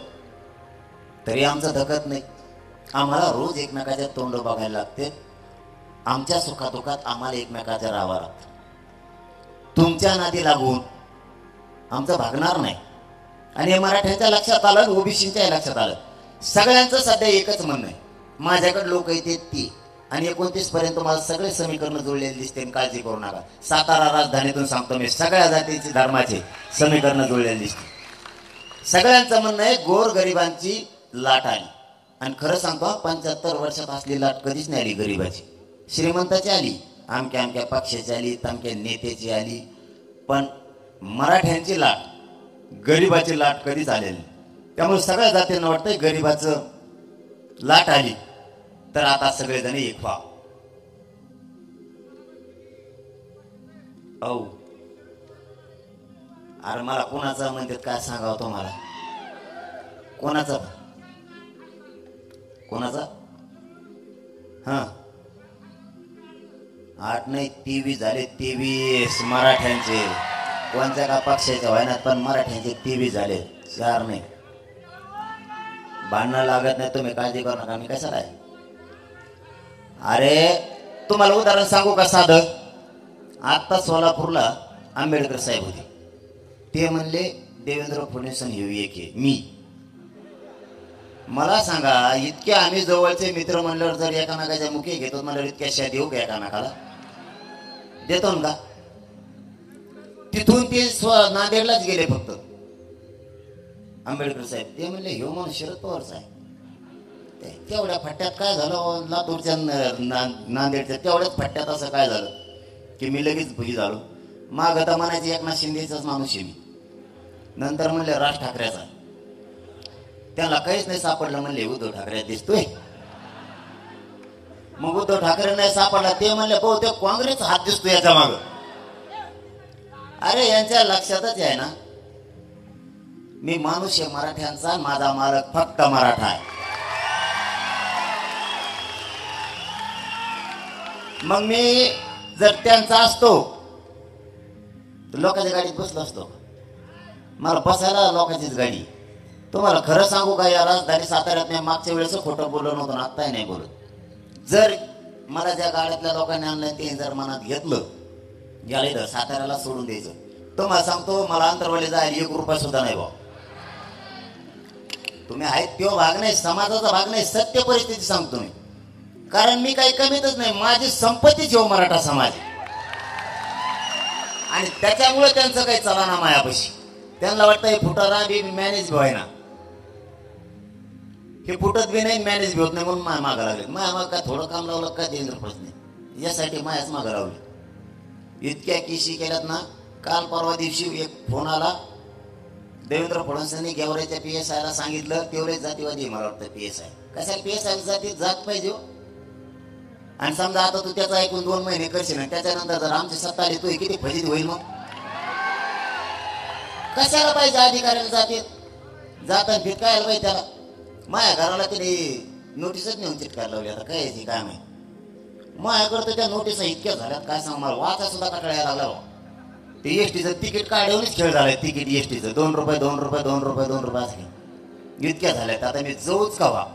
तरी आमचं धकत नाही. आम्हाला रोज एकमेकाच्या तोंड बघायला लागते. आमच्या सुखादुखात आम्हाला एकमेकाच्या राहावं लागतं. तुमच्या नादी लागून आमचं भागणार नाही. आणि हे मराठ्यांच्या लक्षात आलं, ओबीसीच्या लक्षात आलं. सगळ्यांचं सध्या एकच म्हणणं आहे, माझ्याकडे लोक येते ती. आणि 29 पर्यंत मला सगळे समीकरण जुळलेले दिसते. काळजी करू नका. सातारा राजधानीतून सांगतो मी, सगळ्या जातीची धर्माचे समीकरण जुळलेले दिसते. सगळ्यांचं म्हणणं आहे गोरगरिबांची लाट आली. आणि खरं सांगतो, 75 वर्षात असली लाट कधीच नाही आली गरिबाची. श्रीमंताची आली, आमक्या आमक्या पक्षाची आली, तमक्या नेत्याची आली, पण मराठ्यांची लाट, गरिबाची लाट कधीच आलेली. त्यामुळे सगळ्या जातींना वाटतंय गरिबाचं लाट आली तर आता सगळेजण एक व्हा. औ अरे मला कोणाचा म्हणतात काय सांगावं तुम्हाला? कोणाचा? हा 8 नाही 23 झाले. 23 मराठ्यांचे, कोणत्या का पक्षाच्या व्हायनात पण मराठ्यांचे 23 झाले. 4 नाही. भांडणं लागत नाही, तुम्ही काळजी करू नका. मी कशाला आहे? अरे तुम्हाला उदाहरण सांगू का साधं? आत्ता सोलापूरला आंबेडकर साहेब होते. ते म्हणले देवेंद्र फडणवीस येऊ एक मी. मला सांगा, इतके आम्ही जवळचे मित्र म्हणल्यावर जर एकामेकाच्या मुखी घेतो म्हणल्यावर इतक्या शा देऊ का एकामेकाला? देतो ना? तिथून ते नांदेडलाच गेले फक्त आंबेडकर साहेब. ते म्हणले ह्यो माणूस शरद पवारचा आहे. तेवढ्या फट्ट्यात काय झालं, लातूरच्या नांदेडच्या तेवढ्याच फट्ट्यात असं काय झालं की मी लगेच भुली झालो. माग आता म्हणायचे एकनाथ शिंदेचाच माणूस आहे मी. नंतर म्हणले राज ठाकरेचा. त्याला काहीच नाही सापडलं, म्हणले उद्धव ठाकरे दिसतोय. मग उद्धव ठाकरे नाही सापडला, ते म्हणले बहुतेक काँग्रेस हात दिसतो याच्या माग. अरे यांच्या लक्षातच आहे ना, मी माणूस आहे मराठ्यांचा, माझा मालक फक्त मराठा आहे. मग मी जर त्यांचा असतो तर लोकांच्या गाडीत बसलो असतो. मला बसायला लोकांचीच गाडी. तुम्हाला खरं सांगू का, या राजधानी साताऱ्यात मी मागच्या वेळेस खोटं बोललो नव्हतं, आत्ताही नाही बोलत. जर मला ज्या गाड्यातल्या लोकांनी आणलं ते जर मनात घेतलं, याला इथं साताऱ्याला सोडून द्यायचं, तुम्हाला सांगतो मला अंतरवाली जायला 1 रुपया सुद्धा नाही भाऊ. तुम्ही आहेत तो भाग नाही, समाजाचा भाग नाही, सत्य परिस्थिती सांगतो मी. कारण मी काही कमीतच नाही, माझी संपत्ती जेव मराठा समाज. आणि त्याच्यामुळे त्यांचं काही चला ना मायापाशी. त्यांना वाटतं हे फुटारा बी मॅनेज बी व्हायना, हे फुटत बी नाही मॅनेज बी होत नाही, म्हणून माया मागा लागले. माया माग काय थोडं काम लावलं काय देवेंद्र फडणवीस यासाठी मायाच मागा लावली. इतक्या केशी केल्यात ना. काल परवा दिवशी एक फोन आला, देवेंद्र फडणवीसांनी गेवराईच्या PSI ला सांगितलं, तेवढेच जातीवादी मला वाटतं PSI. कशाला PSI जाती जात पाहिजे. आणि समजा आता तू त्याचा ऐकून 2 महिने करशील आणि त्याच्यानंतर जर आमची सत्ता आली तू किती फजित होईल. मग कशाला पाहिजे अधिकाऱ्याला जाते जात भीत काय पाहिजे त्याला. माया घराला तिने नोटीसच नेऊन चिटकायला लावली. आता काय याची काय माहिती. माझ्याकडं तर त्या नोटीस इतक्या झाल्यात काय सांग, मला वाचा सुद्धा कटाळा लागला. ते एसटीचं तिकीट काढूनच खेळ झालाय. तिकीट एसटीचं 2 रुपये 2 रुपये 2 रुपये 2 रुपये असं इतक्या झाल्यात. आता मी जाऊच का?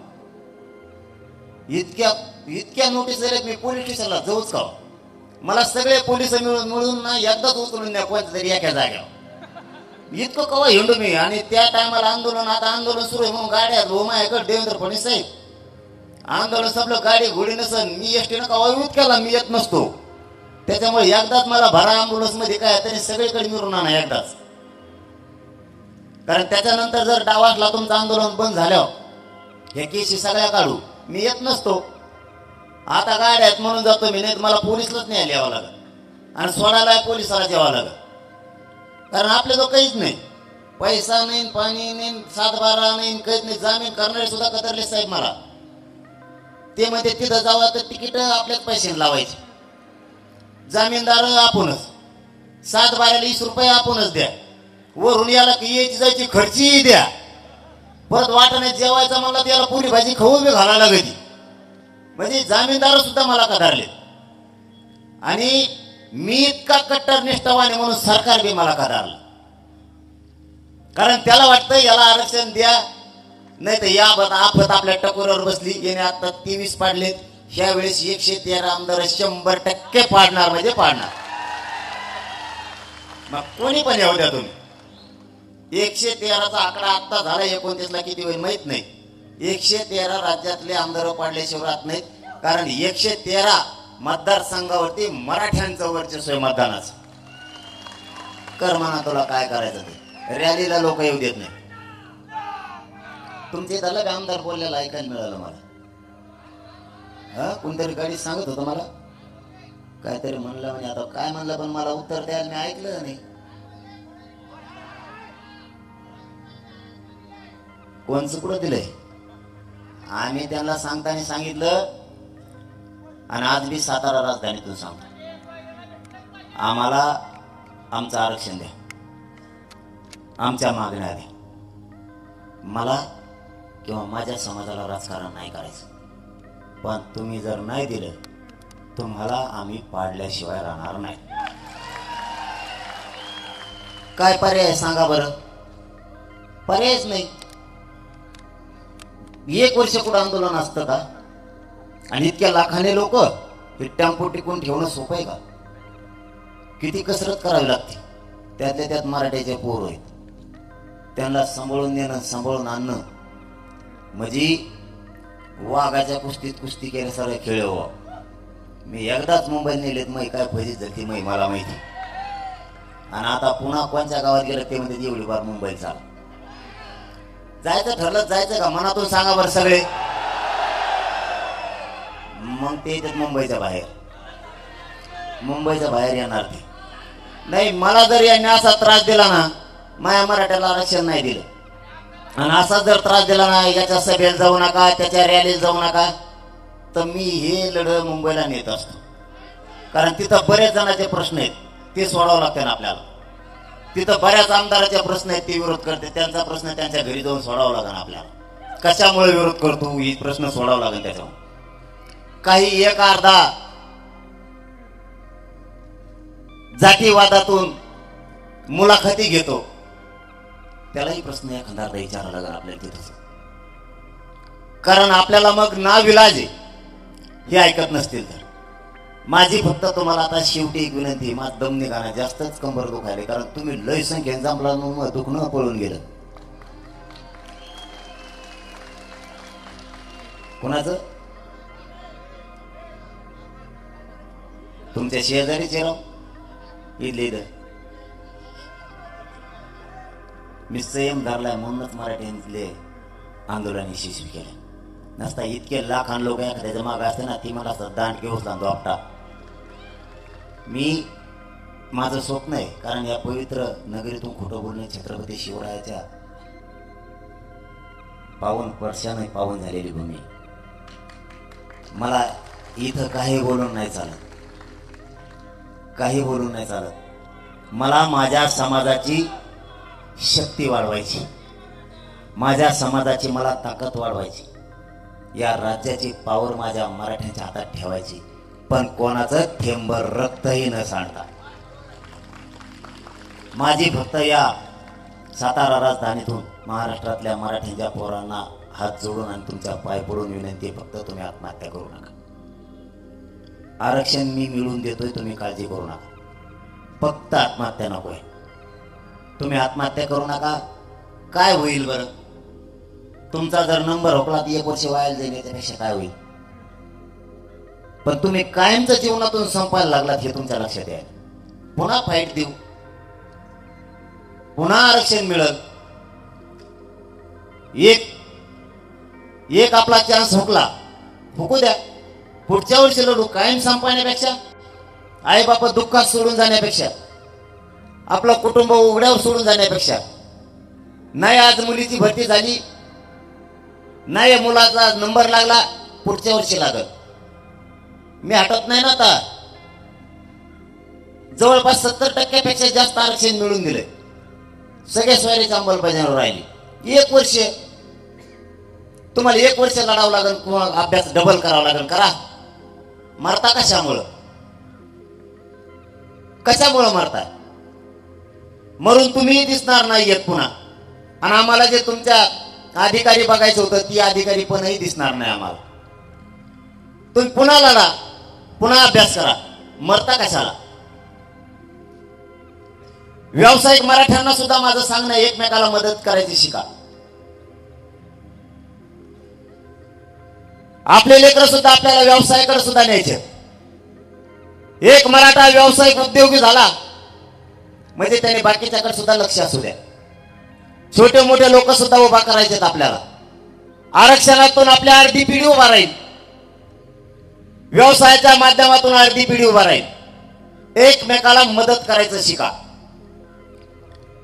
इतक्या इतक्या नोटीस दिल्या मी पोलीस स्टेशनला जाऊच का? मला सगळे पोलिस मिळून ना एकदाच उचलून द्या कोणत्या तरी एका जाग्यावर. इतकं कवा हिंडू मी. आणि त्या टायमाला आंदोलन, आता आंदोलन सुरू आहे म्हणून गाड्या माझ्याकडे देवेंद्र फडणवीस साहेब आंदोलन संपलं, गाडी घोडी नसन, मी एसटीनं कवा यूज केला, मी येत नसतो. त्याच्यामुळे एकदाच मला भरा अँब्युलन्स मध्ये काय तरी सगळीकडे मिळून आणा एकदाच. कारण त्याच्यानंतर जर डावासला तुमचं आंदोलन बंद झाल्यावर हे केशी सगळ्या काढू, मी येत नसतो. आता गाड्या आहेत म्हणून जातो मी, नाही मला पोलिसलाच नाही यावं लागत आणि सोडायला पोलिसाला यावं लागत. कारण आपल्याजवळ काहीच नाही, पैसा नाही, पाणी नाही, 7-12 नाही, काहीच नाही. जामीन करणारे सुद्धा कतरले साहेब मला. ते म्हणते तिथं जावा तर तिकीट आपल्याच पैशाने लावायचे, जामीनदार आपणच, 7-12 20 रुपये आपणच द्या, वरून याला यायची जायची खर्चीही द्या, परत वाटाणे जेवायचा म्हणला त्याला पुरी भाजी खाऊ बी घालायला लागली. म्हणजे जामीनदार सुद्धा मला कदारले. आणि मी इतका कट्टर निष्ठावान म्हणून सरकार बी मला कदारलं. कारण त्याला वाटतं याला आरक्षण द्या, नाही तर या आफत आपल्या टकोरावर बसली. याने आता 23 पाडलेत, ह्या वेळेस 113 आमदार 100% पाडणार म्हणजे पाडणार. मग कोणी पण येऊ द्या तुम्ही. 113चा आकडा आता झाला, 29ला किती होईल माहित नाही. 113 राज्यातले आमदार पाडल्याशिवाय राहत नाहीत. कारण 113 मतदारसंघावरती मराठ्यांचं वर्चस्व आहे मतदानाचं. कर म्हणा तुला काय करायचं ते. रॅलीला लोक येऊ देत नाही. तुमचे झालं का आमदार बोललेला ऐकायला मिळालं मला. कोणतरी गाडी सांगत होतं मला काहीतरी म्हणलं, म्हणजे आता काय म्हणलं पण मला उत्तर द्यायला मी ऐकलं नाही. कोणचं कुठं दिलंय आम्ही त्यांना सांगताना सांगितलं. आणि आज मी सातारा राजधानीतून सांगतो, आम्हाला आमचं आरक्षण द्या, आमच्या मागण्या द्या. मला किंवा माझ्या समाजाला राजकारण नाही करायचं. पण तुम्ही जर नाही दिलं तुम्हाला आम्ही पाडल्याशिवाय राहणार नाही. काय पर्याय सांगा बरं? पर्यायच नाही. 1 वर्ष कुठं आंदोलन असतं का? आणि इतक्या लाखाने लोक हे टेम्पो टिकून ठेवणं सोपं आहे का? किती कसरत करावी लागते. त्यातल्या त्यात मराठ्याचे पोर आहेत, त्यांना सांभाळून देणं, सांभाळून आणणं म्हणजे वाघाच्या कुस्तीत कुस्ती केल्यासारखं खेळ हो. मी एकदाच मुंबईत नेलेत, मै काय फजित झाली मै मला माहिती. आणि आता पुन्हा कोणत्या गावात गेलं ते म्हणजे एवढी बार मुंबईत चाल जायचं ठरलं, जायचं का मनातून सांगा बरं सगळे. मग ते येतात मुंबईच्या बाहेर, मुंबईच्या बाहेर येणार ते नाही. मला जर यांनी असा त्रास दिला ना, माया मराठ्याला आरक्षण नाही दिलं, आणि असा जर त्रास दिला ना, याच्या सभेला जाऊ नका, त्याच्या रॅलीला जाऊ नका, तर मी हे लढ मुंबईला नेत असतो. कारण तिथं बरेच जणांचे प्रश्न आहेत, ते सोडावं लागते ना आपल्याला. तिथं बऱ्याच आमदाराचे प्रश्न आहेत, ते विरोध करते. त्यांचा प्रश्न त्यांच्या घरी जाऊन सोडावं लागेल आपल्याला. कशामुळे विरोध करतो ही प्रश्न सोडावं लागेल. त्याच्यामुळे काही एक अर्धा जातीवादातून मुलाखती घेतो, त्यालाही प्रश्न एखादा विचारावा लागेल आपल्याला तिथं. कारण आपल्याला मग नाविलाज आहे हे ऐकत नसतील तर. माझी फक्त तुम्हाला आता शेवटी एक विनंती, माझ दम निघाला, जास्तच कंबर दुखायले, कारण तुम्ही लय संख्येने जमला म्हणून दुखणं पळून गेलं. कोणाचं? तुमच्या शेजारीचे राव इथले इथं. मी संयम धरलाय म्हणूनच मराठ्यांतले आंदोलन यशस्वी केले. नसता इतके लाखान लोक एखाद्याच्या माग असते ना, ती मला असं दांड घेऊन सांगतो आपटा. मी माझं स्वप्न आहे, कारण या पवित्र नगरीतून खोटं बोलणे छत्रपती शिवरायाच्या 52 वर्षाने पावन झालेली भूमी. मला इथं काही बोलून नाही चालत, काही बोलून नाही चालत. मला माझ्या समाजाची शक्ती वाढवायची, माझ्या समाजाची मला ताकद वाढवायची, या राज्याची पावर माझ्या मराठ्यांच्या हातात ठेवायची. पण कोणाचं थेंबर रक्तही न सांडता. माझी फक्त या सातारा राजधानीतून महाराष्ट्रातल्या मराठ्यांच्या पोरांना हात जोडून आणि तुमच्या पाय पडून विनंती, फक्त तुम्ही आत्महत्या करू नका. आरक्षण मी मिळवून देतोय, तुम्ही काळजी करू नका. फक्त आत्महत्या नकोय. तुम्ही आत्महत्या करू नका. काय होईल बरं? तुमचा जर नंबर हुकला तर 1 वर्ष वाया जाईल, याच्यापेक्षा काय होईल? पण तुम्ही कायमच्या जीवनातून संपायला लागलात हे तुमच्या लक्षात यायला. पुन्हा फाईट देऊ, पुन्हा आरक्षण मिळेल. एक आपला चान्स हुकला, हुकू द्या. पुढच्या वर्षी लढू. कायम संपण्यापेक्षा, आई बापा दुःखात सोडून जाण्यापेक्षा, आपलं कुटुंब उघड्यावर सोडून जाण्यापेक्षा, नाही आज मुलीची भरती झाली, नाही मुलाचा नंबर लागला, पुढच्या वर्षी लागल. मी हटत नाही ना. आता जवळपास 70% जास्त आरक्षण मिळून दिले. सगळ्या सोयरीची अंमलबजावणी राहिली. 1 वर्ष तुम्हाला 1 वर्ष लढावं लागेल किंवा अभ्यास डबल करावा लागेल. करा. मरता कशामुळं? कशामुळं मरता? मरून तुम्ही दिसणार नाहीयेत पुन्हा. आणि आम्हाला जे तुमच्या अधिकारी बघायचं होतं ती अधिकारी पणही दिसणार नाही आम्हाला. तुम्ही पुन्हा लढा, पुन्हा अभ्यास करा. मरता कशाला? व्यावसायिक मराठ्यांना सुद्धा माझं सांगणं, एकमेकाला मदत करायची शिका. आपले लेकर सुद्धा आपल्याला व्यवसायाकडे सुद्धा न्यायचे. एक मराठा व्यावसायिक उद्योगी झाला म्हणजे त्याने बाकीच्याकडे सुद्धा लक्ष असू द्या. छोटे मोठे लोक सुद्धा उभा करायचे आपल्याला. आरक्षणातून आपल्या अर्धी पिढी उभा राहील. व्यवसायाच्या माध्यमातून अर्धी पिढी उभा राहील. एकमेकाला मदत करायचं शिका.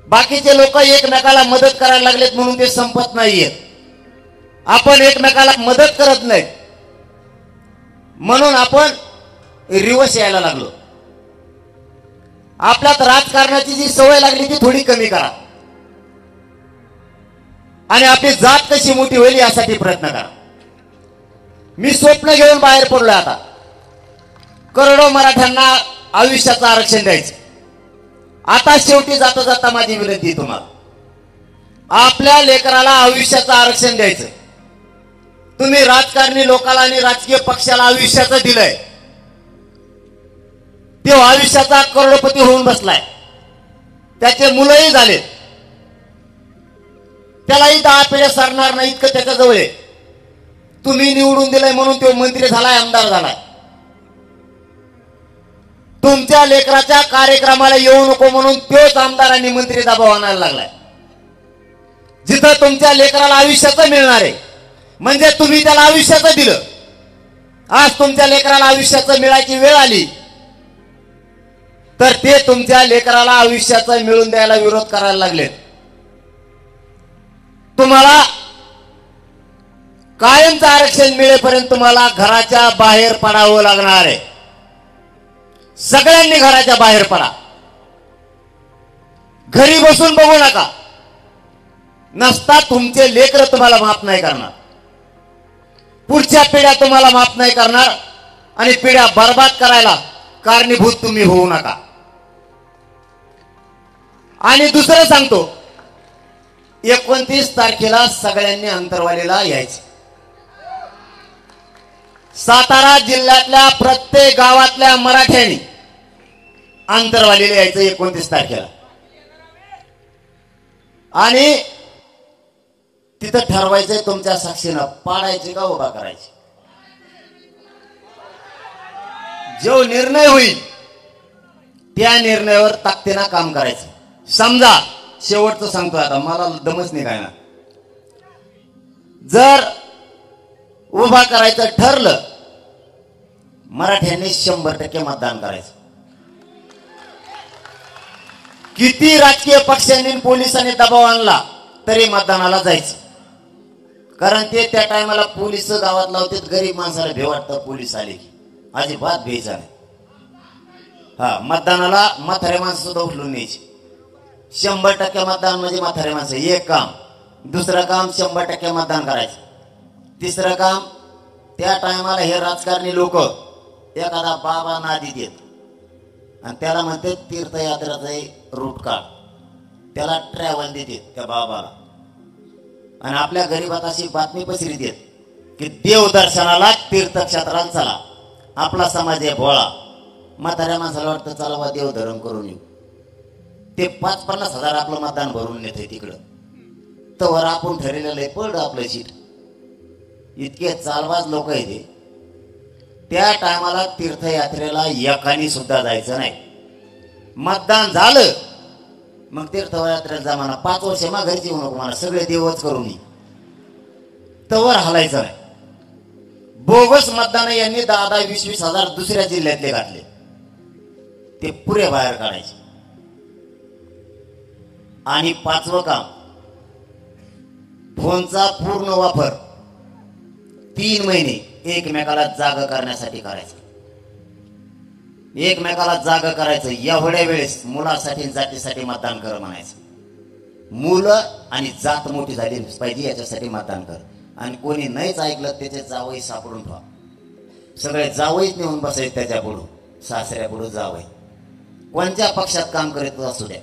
बाकीचे लोक एकमेकाला मदत करायला लागलेत म्हणून ते संपत नाहीयेत. आपण एकमेकाला मदत करत नाही म्हणून आपण रिवर्स यायला लागलो. आपल्यात राजकारणाची जी सवय लागली ती थोडी कमी करा आणि आपली जात कशी मोठी होईल यासाठी प्रयत्न करा. मी स्वप्न घेऊन बाहेर पडलोय. आता करोडो मराठ्यांना आयुष्याचं आरक्षण द्यायचं. आता शेवटी जाता जाता माझी विनंती तुम्हाला, आपल्या लेकराला आयुष्याचं आरक्षण द्यायचं. तुम्ही राजकारणी लोकांना आणि राजकीय पक्षाला आयुष्याचं दिलंय. तो आयुष्याचा करोडपती होऊन बसलाय. त्याचे मुलंही झालेत. त्यालाही 10 पिढ्या सरणार नाही इतकं त्याच्याजवळ आहे. तुम्ही निवडून दिलंय म्हणून तो मंत्री झालाय, आमदार झालाय. तुमच्या लेकराच्या कार्यक्रमाला येऊ नको म्हणून तोच आमदार आणि मंत्री दबाव आणायला लागलाय. जिथं तुमच्या लेकराला आयुष्याचं मिळणार आहे म्हणजे तुम्ही त्याला आयुष्याचं दिलं. आज तुमच्या लेकराला आयुष्याचं मिळायची वेळ आली तर ते तुमच्या लेकराला आयुष्याचं मिळून द्यायला विरोध करायला लागलेत. तुम्हाला कायमचं आरक्षण मिळेपर्यंत तुम्हाला घराच्या बाहेर पडावं लागणार आहे. सगळ्यांनी घराच्या बाहेर पडा. घरी बसून बघू नका. नसता तुमचे लेकर तुम्हाला माफ नाही करणार. पुढच्या पिढ्या तुम्हाला माफ नाही करणार आणि पिढ्या बर्बाद करायला कारणीभूत तुम्ही होऊ नका. आणि दुसरं सांगतो, 29 तारखेला सगळ्यांनी अंतरवालीला यायचे. सातारा जिल्ह्यातल्या प्रत्येक गावातल्या मराठ्यांनी अंतरवालीला यायचं 29 तारखेला. आणि तिथं ठरवायचंय तुमच्या साक्षीनं पाडायचे का उभा करायचे. जो निर्णय होईल त्या निर्णयावर ताकदीनं काम करायचं. समजा शेवटचं सांगतो, आता मला दमच नाही काय ना. जर उभा करायचं ठरलं मराठ्यांनी 100% मतदान करायचं. किती राजकीय पक्षांनी पोलिसांनी दबाव आणला तरी मतदानाला जायचं. कारण ते त्या टायमाला पोलिस गावात लावते. गरीब माणसाला भे वाटतं पोलीस आले की. अजिबात भ्यायचा नाही. हा, मतदानाला म्हातारे माणसं सुद्धा उठलून न्यायची. 100% मतदान म्हणजे म्हातारे माणसं. एक काम. दुसरं काम 100% मतदान करायचं. तिसरं काम, त्या टायमाला हे राजकारणी लोक एखादा बाबा नादी देत आणि त्याला म्हणते तीर्थयात्रेचा रूट काढ. त्याला ट्रॅव्हल देते त्या बाबाला आणि आपल्या गरीबात अशी बातमी पसरी देत की देवदर्शनाला तीर्थक्षेत्राला चला. आपला समाज आहे भोळा. म्हाताऱ्या माणसाला वाटतं चला बा देव धर्म करून येऊ. ते 50-50 हजार आपलं मतदान भरून नेते तिकडं. तर आपण ठरलेलं आहे पड आपलं सीट. इतके चालवाज लोक आहे ते. त्या टायमाला तीर्थयात्रेला एकानी सुद्धा जायचं नाही. मतदान झालं मग तीर्थयात्रेला जा म्हणा. 5 वर्ष घरची येऊ नको म्हणा. सगळे देवच करून ये. तवर हलायचं नाही. बोगस मतदान यांनी 10-20 हजार दुसऱ्या जिल्ह्यातले घातले. ते पुरे बाहेर काढायचे. आणि 5वं काम, फोनचा पूर्ण वापर 3 महिने एकमेकाला जाग करण्यासाठी करायचं. एकमेकाला जाग करायचं. एवढ्या वेळेस मुलासाठी जातीसाठी मतदान कर म्हणायचं. मुलं आणि जात मोठी झाली पाहिजे याच्यासाठी मतदान कर. आणि कोणी नाहीच ऐकलं त्याचे जावई सापडून ठेवा. सगळे जावईच नेऊन बसायचे त्याच्या पुढं. सासऱ्या पुढं जावई. कोणत्या पक्षात काम करीत असू द्या,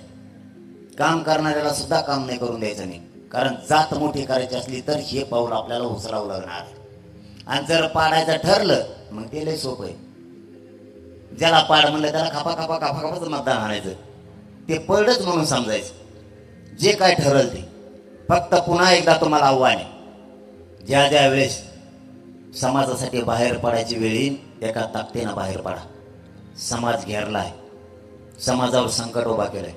काम करणाऱ्याला सुद्धा काम नाही करून द्यायचं नाही. कारण जात मोठी करायची असली तर हे पाऊल आपल्याला उचलावं लागणार. आणि जर पाडायचं ठरलं मग ते लय सोपं आहे. ज्याला पाड म्हणलं त्याला खापाच मतदान आणायचं. ते पडच म्हणून समजायचं. जे काय ठरल ते. फक्त पुन्हा एकदा तुम्हाला आव्हान आहे, ज्या ज्या वेळेस समाजासाठी बाहेर पडायची वेळ येईल एका ताकदीनं बाहेर पडा. समाज घेरलाय, समाजावर संकट उभा केलंय.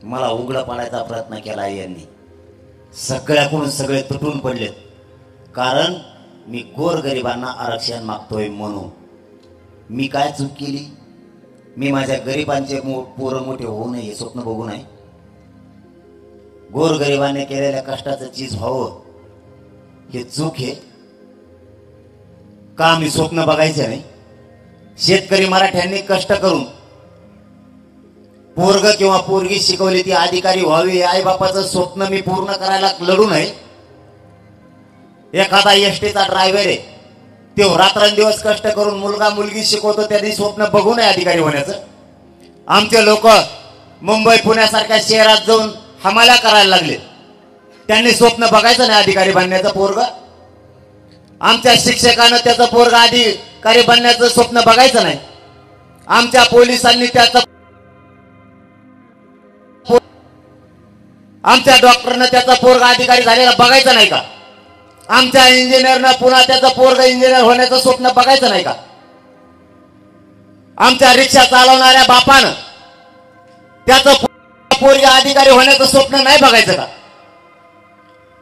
मला उघडं पाडायचा प्रयत्न केला यांनी. सगळ्याकडून सगळे तुटून पडलेत. कारण मी गोरगरिबांना आरक्षण मागतोय म्हणून. मी काय चूक केली? मी माझ्या गरिबांचे पोरं मोठे होऊ नये हे स्वप्न बघू नये. गोरगरिबांनी केलेल्या कष्टाचं चीज व्हावं हे चूक आहे का? मी स्वप्न बघायचं नाही? शेतकरी मराठ्यांनी कष्ट करून पोरग किंवा पोरगी शिकवली ती अधिकारी व्हावी हे आई बापाचं स्वप्न मी पूर्ण करायला लढू नये? एखादा एसटीचा ड्रायव्हर आहे, तो रात्रंदिवस कष्ट करून मुलगा मुलगी शिकवतो, त्यांनी स्वप्न बघू नये अधिकारी होण्याचं? आमचे लोक मुंबई पुण्यासारख्या शहरात जाऊन हमाल्या करायला लागले, त्यांनी स्वप्न बघायचं नाही अधिकारी बनण्याचं पोरग? आमच्या शिक्षकानं त्याचं पोरग अधिकारी बनण्याचं स्वप्न बघायचं नाही? आमच्या पोलिसांनी त्याचं, आमच्या डॉक्टरनं त्याचा पोरगा अधिकारी झालेला बघायचं नाही का? आमच्या इंजिनियरनं पुन्हा त्याचा पोरगा इंजिनियर होण्याचं स्वप्न बघायचं नाही का? आमच्या रिक्षा चालवणाऱ्या बापानं त्याचं पोरगा अधिकारी होण्याचं स्वप्न नाही बघायचं का?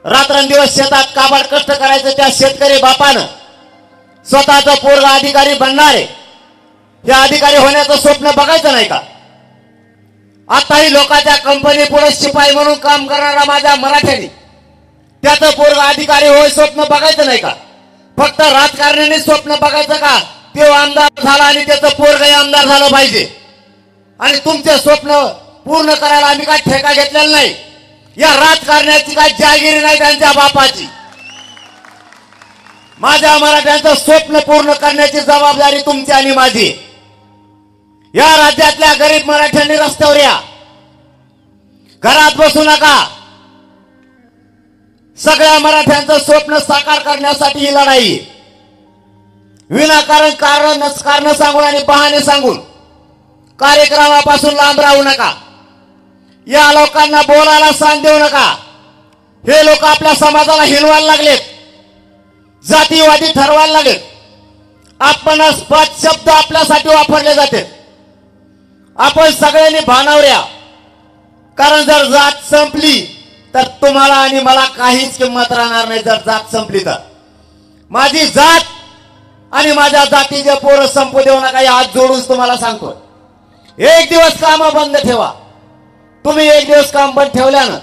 रात्रंदिवस शेतात काबाड कष्ट करायचं त्या शेतकरी बापानं स्वतःचा पोरगा अधिकारी बनणारे हे अधिकारी होण्याचं स्वप्न बघायचं नाही का? आताही लोकांच्या कंपनी पुढे शिपाई म्हणून काम करणारा माझ्या मराठ्याने त्याचं पोरगा अधिकारी होय स्वप्न बघायचं नाही का? फक्त राजकारण्याने स्वप्न बघायचं का तो आमदार झाला आणि त्याचं पोरगही आमदार झालं पाहिजे? आणि तुमचे स्वप्न पूर्ण करायला आम्ही काय ठेका घेतलेला नाही. या राजकारण्याची काय जागिरी नाही त्यांच्या बापाची. माझ्या मराठ्यांचं स्वप्न पूर्ण करण्याची जबाबदारी तुमची आणि माझी. या राज्यातल्या गरीब मराठ्यांनी रस्त्यावर या, घरात बसू नका. सगळ्या मराठ्यांचं स्वप्न साकार करण्यासाठी ही लढाई. विनाकारण कारण सांगून आणि बहाणे सांगून कार्यक्रमापासून लांब राहू नका. या लोकांना बोलायला स्थान देऊ नका. हे लोक आपल्या समाजाला हिलवायला लागलेत, जातीवादी ठरवायला लागलेत. अपमानास्पद शब्द आपल्यासाठी वापरले जाते. आपण सगळ्यांनी भानावर या. कारण जर जात संपली तर तुम्हाला आणि मला काहीच किंमत राहणार नाही. जर जात संपली तर माझी जात आणि माझ्या जातीचे पोरं संपू देऊ नका. या हात जोडून तुम्हाला सांगतो. एक दिवस काम बंद ठेवा. तुम्ही एक दिवस काम बंद ठेवल्यानं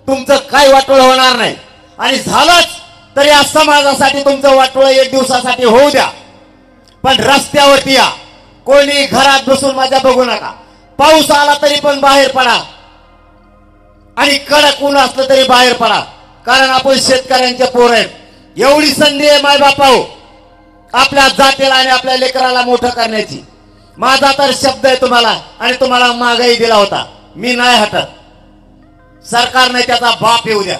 तुमचं काही वाटोळ होणार नाही. आणि झालंच तर या समाजासाठी तुमचं वाटोळ एक दिवसासाठी होऊ द्या. पण रस्त्यावरती या. कोणी घरात बसून माझ्या बघू नका. पाऊस आला तरी पण बाहेर पडा आणि कडक ऊन असलं तरी बाहेर पडा. कारण आपण शेतकऱ्यांचे पोर आहेत. एवढी संधी आहे माय बापाओ आपल्या जातीला आणि आपल्या लेकराला मोठं करण्याची. माझा तर शब्द आहे तुम्हाला आणि तुम्हाला मागही दिला होता. मी नाही हटत. सरकारने त्याचा बाप येऊ द्या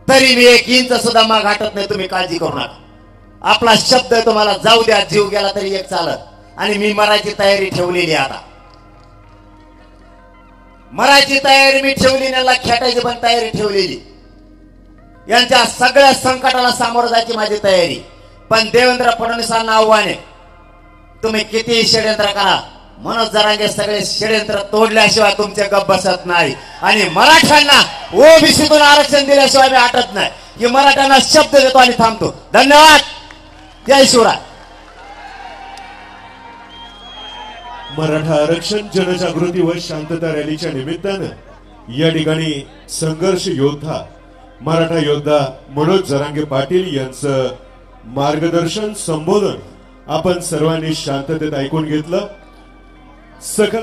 तरी मी 1 इंच सुद्धा माग हटत नाही. तुम्ही काळजी करू नका. आपला शब्द तुम्हाला जाऊ द्या, जीव गेला तरी एक चालत, आणि मी मरायची तयारी ठेवलेली आता. मरायची तयारी मी ठेवली, यांना खेटायची पण तयारी ठेवलेली. यांच्या सगळ्या संकटाला सामोरं जायची माझी तयारी. पण देवेंद्र फडणवीसांना आव्हान आहे, तुम्ही किती षडयंत्र करा, मनोज जरांगे सगळे षडयंत्र तोडल्याशिवाय तुमचे गप बसत नाही. आणि मराठ्यांना ओबीसीतून आरक्षण दिल्याशिवाय मी हटत नाही. की मराठ्यांना शब्द देतो आणि थांबतो. धन्यवाद. जय शिवराय. मराठा आरक्षण जनजागृती व शांतता रॅलीच्या निमित्तानं या ठिकाणी संघर्ष योद्धा मराठा योद्धा मनोज जरांगे पाटील यांचं मार्गदर्शन संबोधन आपण सर्वांनी शांततेत ऐकून घेतलं. सकल